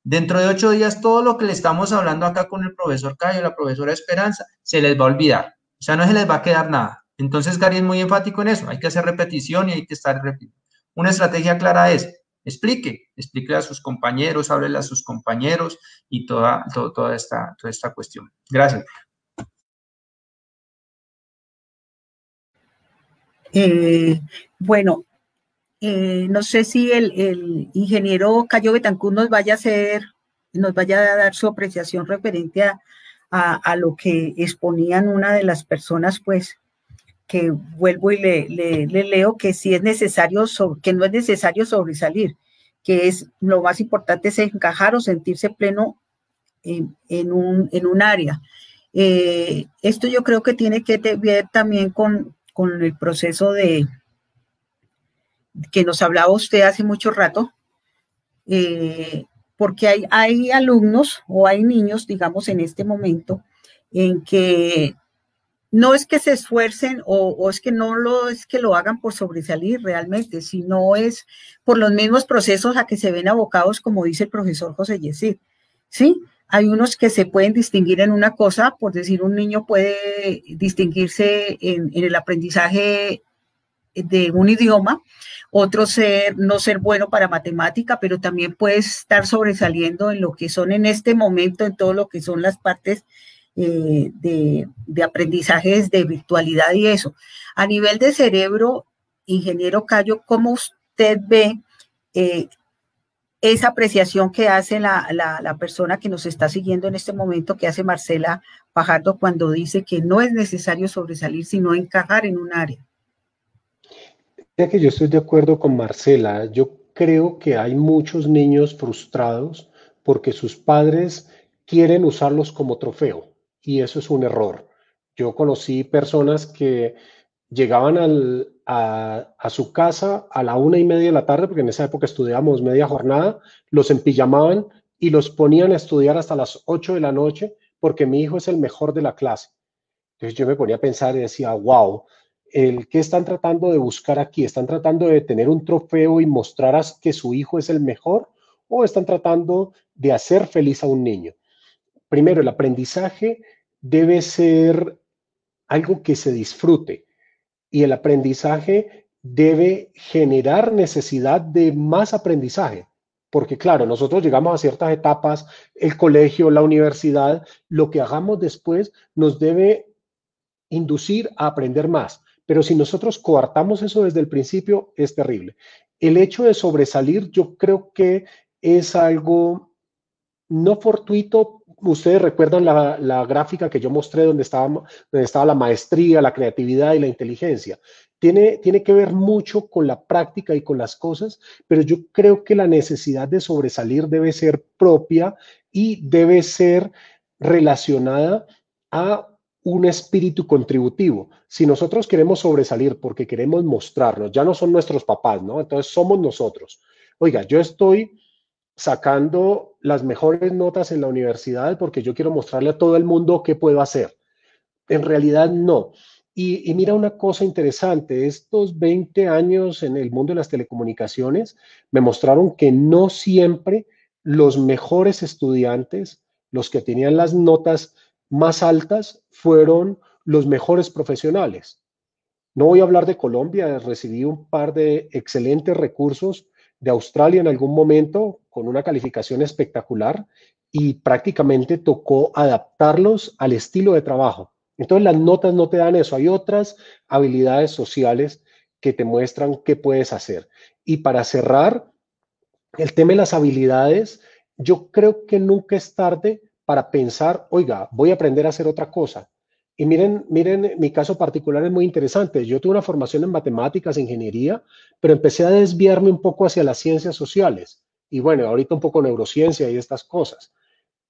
dentro de 8 días todo lo que le estamos hablando acá con el profesor Cayo, la profesora Esperanza, se les va a olvidar. O sea, no se les va a quedar nada. Entonces Gary es muy enfático en eso. Hay que hacer repetición y hay que estar repitiendo. Una estrategia clara es explique a sus compañeros, háblele a sus compañeros y toda esta cuestión. Gracias. Bueno, no sé si el ingeniero Cayo Betancourt nos vaya a dar su apreciación referente a lo que exponían una de las personas, pues, que vuelvo y le leo que sí es necesario, que no es necesario sobresalir, que es lo más importante es encajar o sentirse pleno en un área. Esto yo creo que tiene que ver también con el proceso que nos hablaba usted hace mucho rato, porque hay alumnos o hay niños, digamos, en este momento, en que no es que se esfuercen o es que es que lo hagan por sobresalir realmente, sino es por los mismos procesos a que se ven abocados, como dice el profesor José Yesid, ¿sí? Hay unos que se pueden distinguir en una cosa, por decir, un niño puede distinguirse en el aprendizaje de un idioma, otro no ser bueno para matemática, pero también puede estar sobresaliendo en lo que son en este momento, en todo lo que son las partes de aprendizajes de virtualidad y eso. A nivel de cerebro, ingeniero Cayo, ¿cómo usted ve esa apreciación que hace la persona que nos está siguiendo en este momento, que hace Marcela Fajardo, cuando dice que no es necesario sobresalir, sino encajar en un área? Ya que yo estoy de acuerdo con Marcela, yo creo que hay muchos niños frustrados porque sus padres quieren usarlos como trofeo y eso es un error. Yo conocí personas que llegaban a su casa a la 1:30 de la tarde, porque en esa época estudiábamos media jornada, los empillamaban y los ponían a estudiar hasta las 8 de la noche porque mi hijo es el mejor de la clase. Entonces yo me ponía a pensar y decía, wow, ¿qué están tratando de buscar aquí? ¿Están tratando de tener un trofeo y mostrar que su hijo es el mejor? ¿O están tratando de hacer feliz a un niño? Primero, el aprendizaje debe ser algo que se disfrute y el aprendizaje debe generar necesidad de más aprendizaje. Porque claro, nosotros llegamos a ciertas etapas, el colegio, la universidad, lo que hagamos después nos debe inducir a aprender más. Pero si nosotros coartamos eso desde el principio, es terrible. El hecho de sobresalir, yo creo que es algo no fortuito, ustedes recuerdan la gráfica que yo mostré donde estaba la maestría, la creatividad y la inteligencia. Tiene que ver mucho con la práctica y con las cosas, pero yo creo que la necesidad de sobresalir debe ser propia y debe ser relacionada a un espíritu contributivo. Si nosotros queremos sobresalir porque queremos mostrarnos, ya no son nuestros papás, ¿no? Entonces somos nosotros. Oiga, yo estoy sacando las mejores notas en la universidad porque yo quiero mostrarle a todo el mundo qué puedo hacer. En realidad no. Y mira una cosa interesante, estos 20 años en el mundo de las telecomunicaciones me mostraron que no siempre los mejores estudiantes, los que tenían las notas más altas, fueron los mejores profesionales. No voy a hablar de Colombia, recibí un par de excelentes recursos de Australia en algún momento con una calificación espectacular y prácticamente tocó adaptarlos al estilo de trabajo. Entonces las notas no te dan eso, hay otras habilidades sociales que te muestran qué puedes hacer. Y para cerrar, el tema de las habilidades, yo creo que nunca es tarde para pensar, oiga, voy a aprender a hacer otra cosa. Y miren, mi caso particular es muy interesante. Yo tuve una formación en matemáticas, ingeniería, pero empecé a desviarme un poco hacia las ciencias sociales. Y bueno, ahorita un poco neurociencia y estas cosas.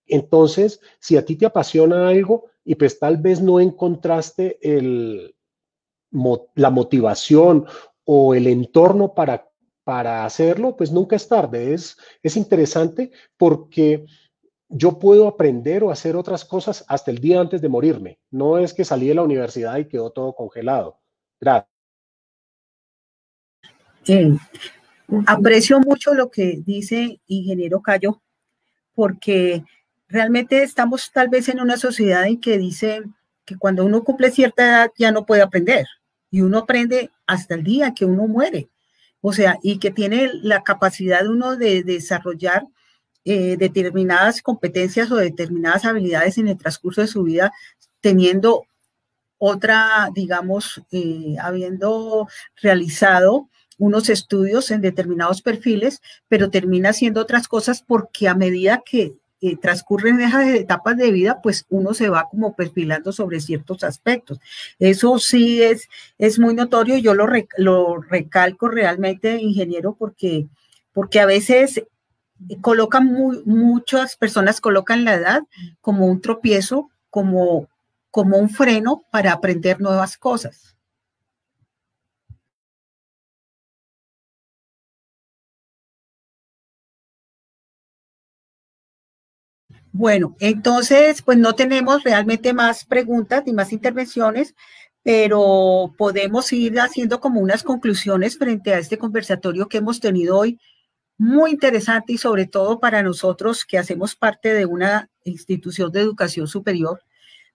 Entonces, si a ti te apasiona algo y pues tal vez no encontraste la motivación o el entorno para hacerlo, pues nunca es tarde. Es interesante porque yo puedo aprender o hacer otras cosas hasta el día antes de morirme. No es que salí de la universidad y quedó todo congelado. Gracias. Aprecio mucho lo que dice ingeniero Cayo, porque realmente estamos tal vez en una sociedad en que dice que cuando uno cumple cierta edad ya no puede aprender, y uno aprende hasta el día que uno muere. O sea, y que tiene la capacidad uno de desarrollar determinadas competencias o determinadas habilidades en el transcurso de su vida, teniendo otra, digamos, habiendo realizado unos estudios en determinados perfiles, pero termina haciendo otras cosas porque a medida que transcurren esas etapas de vida, pues uno se va como perfilando sobre ciertos aspectos. Eso sí es muy notorio, yo lo recalco realmente, ingeniero, porque a veces muchas personas colocan la edad como un tropiezo, como un freno para aprender nuevas cosas. Bueno, entonces, pues no tenemos realmente más preguntas ni más intervenciones, pero podemos ir haciendo como unas conclusiones frente a este conversatorio que hemos tenido hoy, muy interesante y sobre todo para nosotros que hacemos parte de una institución de educación superior,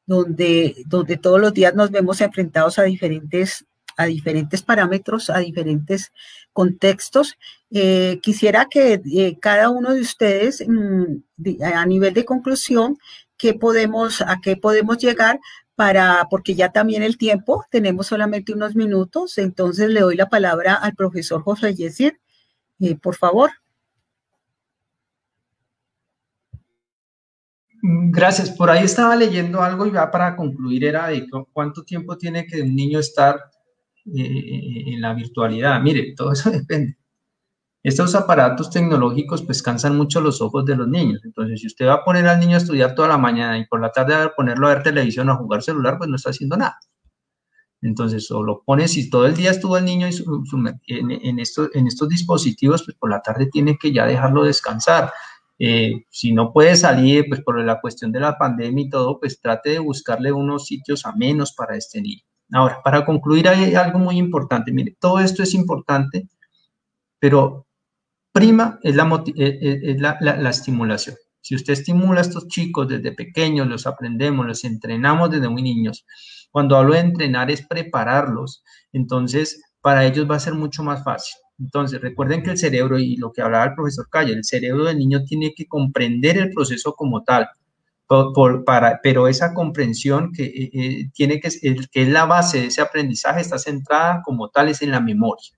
donde todos los días nos vemos enfrentados a diferentes parámetros, a diferentes contextos. Quisiera que cada uno de ustedes, a nivel de conclusión, a qué podemos llegar porque ya también el tiempo, tenemos solamente unos minutos, entonces le doy la palabra al profesor José Yesid, por favor. Gracias. Por ahí estaba leyendo algo y ya para concluir era de cuánto tiempo tiene que un niño estar en la virtualidad. Mire, todo eso depende. Estos aparatos tecnológicos pues cansan mucho los ojos de los niños. Entonces, si usted va a poner al niño a estudiar toda la mañana y por la tarde a ponerlo a ver televisión o a jugar celular, pues no está haciendo nada. Entonces, o lo pones, si todo el día estuvo el niño en estos dispositivos, pues por la tarde tiene que ya dejarlo descansar. Si no puede salir, pues por la cuestión de la pandemia y todo, pues trate de buscarle unos sitios amenos para este niño. Ahora, para concluir, hay algo muy importante. Mire, todo esto es importante, pero prima es la estimulación. Si usted estimula a estos chicos desde pequeños, los aprendemos, los entrenamos desde muy niños. Cuando hablo de entrenar es prepararlos. Entonces, para ellos va a ser mucho más fácil. Entonces, recuerden que el cerebro, y lo que hablaba el profesor Calle, el cerebro del niño tiene que comprender el proceso como tal, pero esa comprensión que es la base de ese aprendizaje está centrada como tal es en la memoria.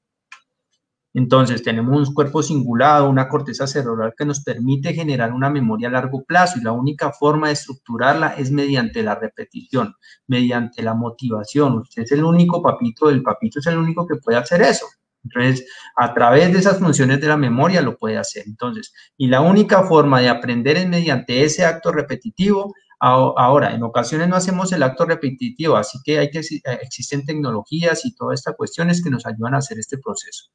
Entonces, tenemos un cuerpo cingulado, una corteza cerebral que nos permite generar una memoria a largo plazo y la única forma de estructurarla es mediante la repetición, mediante la motivación. Usted es el único papito, el papito es el único que puede hacer eso. Entonces, a través de esas funciones de la memoria lo puede hacer. Entonces, y la única forma de aprender es mediante ese acto repetitivo. Ahora, en ocasiones no hacemos el acto repetitivo, así que existen tecnologías y todas estas cuestiones que nos ayudan a hacer este proceso.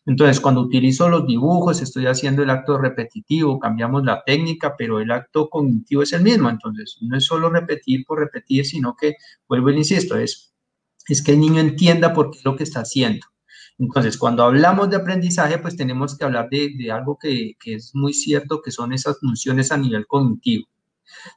Entonces, cuando utilizo los dibujos, estoy haciendo el acto repetitivo, cambiamos la técnica, pero el acto cognitivo es el mismo. Entonces, no es solo repetir por repetir, sino que, vuelvo y insisto, es que el niño entienda por qué es lo que está haciendo. Entonces, cuando hablamos de aprendizaje, pues tenemos que hablar de algo que es muy cierto, que son esas funciones a nivel cognitivo.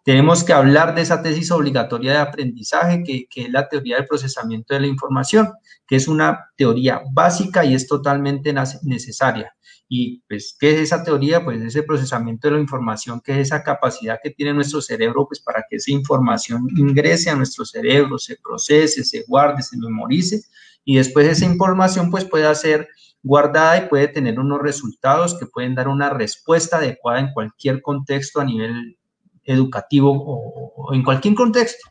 Tenemos que hablar de esa tesis obligatoria de aprendizaje, que es la teoría del procesamiento de la información, que es una teoría básica y es totalmente necesaria. Y, pues, ¿qué es esa teoría? Pues ese procesamiento de la información, que es esa capacidad que tiene nuestro cerebro, pues, para que esa información ingrese a nuestro cerebro, se procese, se guarde, se memorice, y después esa información, pues, pueda ser guardada y puede tener unos resultados que pueden dar una respuesta adecuada en cualquier contexto a nivel educativo o en cualquier contexto.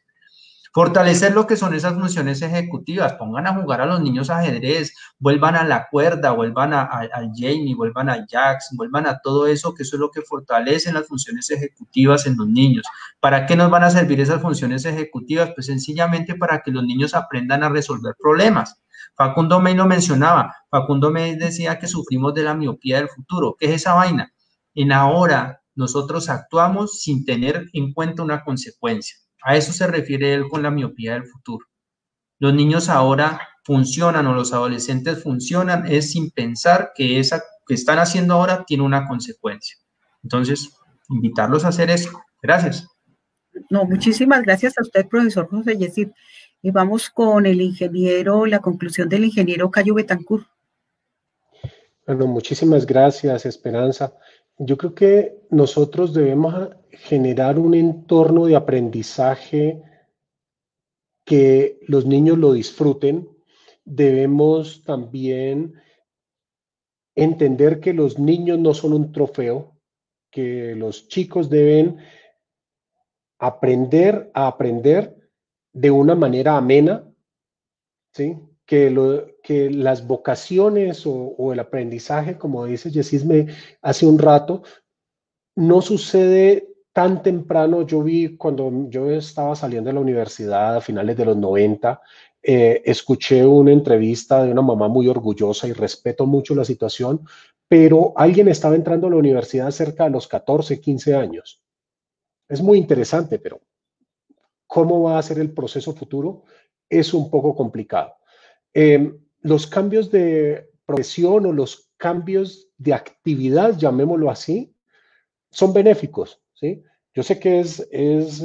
Fortalecer lo que son esas funciones ejecutivas, pongan a jugar a los niños ajedrez, vuelvan a la cuerda, vuelvan al Jamie, vuelvan a Jax, vuelvan a todo eso, que eso es lo que fortalece las funciones ejecutivas en los niños. ¿Para qué nos van a servir esas funciones ejecutivas? Pues sencillamente para que los niños aprendan a resolver problemas. Facundo May lo mencionaba, Facundo May decía que sufrimos de la miopía del futuro. ¿Qué es esa vaina? En ahora nosotros actuamos sin tener en cuenta una consecuencia. A eso se refiere él con la miopía del futuro. Los niños ahora funcionan o los adolescentes funcionan es sin pensar que esa que están haciendo ahora tiene una consecuencia. Entonces, invitarlos a hacer eso. Gracias. No, muchísimas gracias a usted, profesor José Yesid. Y vamos con el ingeniero, la conclusión del ingeniero Cayo Betancourt. Bueno, muchísimas gracias, Esperanza. Yo creo que nosotros debemos generar un entorno de aprendizaje que los niños lo disfruten. Debemos también entender que los niños no son un trofeo, que los chicos deben aprender a aprender de una manera amena, ¿sí? Que las vocaciones o el aprendizaje, como dice Yesid hace un rato, no sucede tan temprano. Yo vi cuando yo estaba saliendo de la universidad a finales de los 90, escuché una entrevista de una mamá muy orgullosa y respeto mucho la situación, pero alguien estaba entrando a la universidad cerca de los 14, 15 años. Es muy interesante, pero ¿cómo va a ser el proceso futuro? Es un poco complicado. Los cambios de profesión o los cambios de actividad, llamémoslo así, son benéficos, ¿sí? Yo sé que es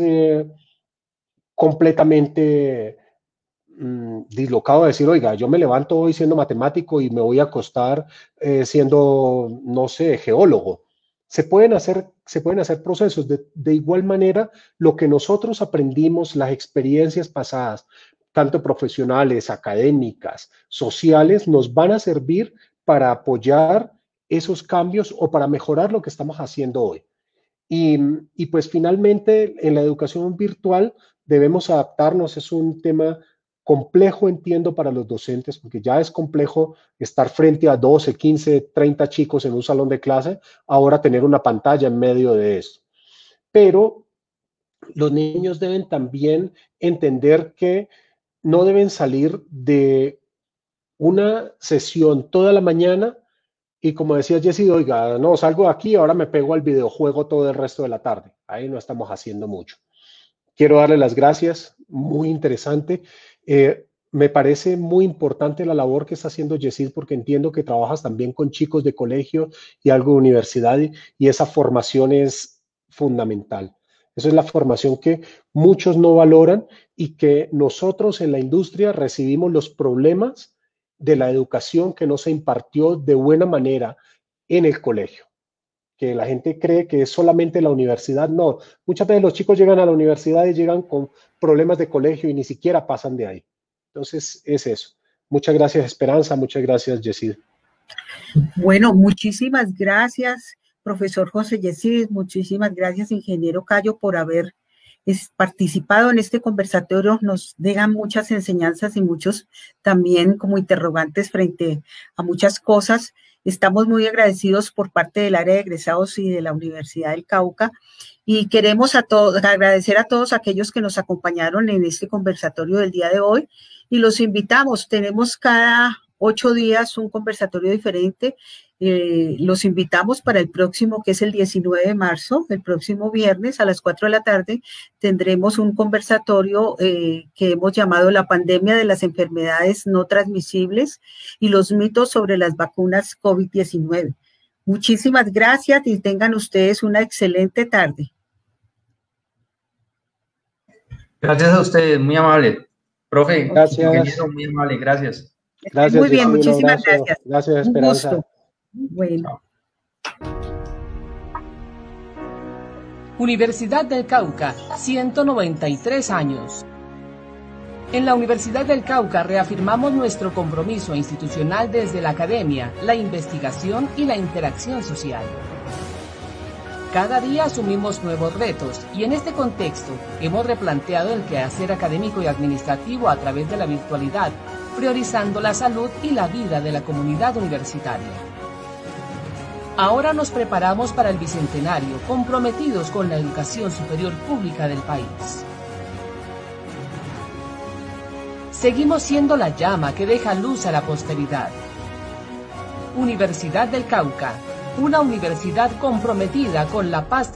completamente dislocado decir, oiga, yo me levanto hoy siendo matemático y me voy a acostar siendo, no sé, geólogo. Se pueden hacer procesos. De igual manera, lo que nosotros aprendimos, las experiencias pasadas, tanto profesionales, académicas, sociales, nos van a servir para apoyar esos cambios o para mejorar lo que estamos haciendo hoy. Y pues finalmente en la educación virtual debemos adaptarnos. Es un tema complejo, entiendo, para los docentes, porque ya es complejo estar frente a 12, 15, 30 chicos en un salón de clase, ahora tener una pantalla en medio de esto. Pero los niños deben también entender que no deben salir de una sesión toda la mañana y, como decía Yesid, oiga, no, salgo de aquí, ahora me pego al videojuego todo el resto de la tarde. Ahí no estamos haciendo mucho. Quiero darle las gracias, muy interesante. Me parece muy importante la labor que está haciendo Yesid, porque entiendo que trabajas también con chicos de colegio y algo de universidad, y esa formación es fundamental. Esa es la formación que muchos no valoran y que nosotros en la industria recibimos los problemas de la educación que no se impartió de buena manera en el colegio. Que la gente cree que es solamente la universidad. No, muchas veces los chicos llegan a la universidad y llegan con problemas de colegio y ni siquiera pasan de ahí. Entonces, es eso. Muchas gracias, Esperanza. Muchas gracias, Yesid. Bueno, muchísimas gracias, profesor José Yesid, muchísimas gracias, ingeniero Cayo, por haber participado en este conversatorio. Nos dejan muchas enseñanzas y muchos también como interrogantes frente a muchas cosas. Estamos muy agradecidos por parte del área de egresados y de la Universidad del Cauca, y queremos agradecer a todos aquellos que nos acompañaron en este conversatorio del día de hoy, y los invitamos. Tenemos cada 8 días un conversatorio diferente. Los invitamos para el próximo, que es el 19 de marzo, el próximo viernes a las 4 de la tarde, tendremos un conversatorio que hemos llamado La pandemia de las enfermedades no transmisibles y los mitos sobre las vacunas COVID-19. Muchísimas gracias y tengan ustedes una excelente tarde. Gracias a ustedes, muy amable. Profe, gracias. Ingeniero, muy amable, gracias. Gracias. Muy bien, muchísimas gracias. Gracias, Esperanza. Un gusto. Bueno. Universidad del Cauca, 193 años. En la Universidad del Cauca reafirmamos nuestro compromiso institucional desde la academia, la investigación y la interacción social. Cada día asumimos nuevos retos y en este contexto hemos replanteado el quehacer académico y administrativo a través de la virtualidad, priorizando la salud y la vida de la comunidad universitaria. Ahora nos preparamos para el bicentenario, comprometidos con la educación superior pública del país. Seguimos siendo la llama que deja luz a la posteridad. Universidad del Cauca, una universidad comprometida con la paz de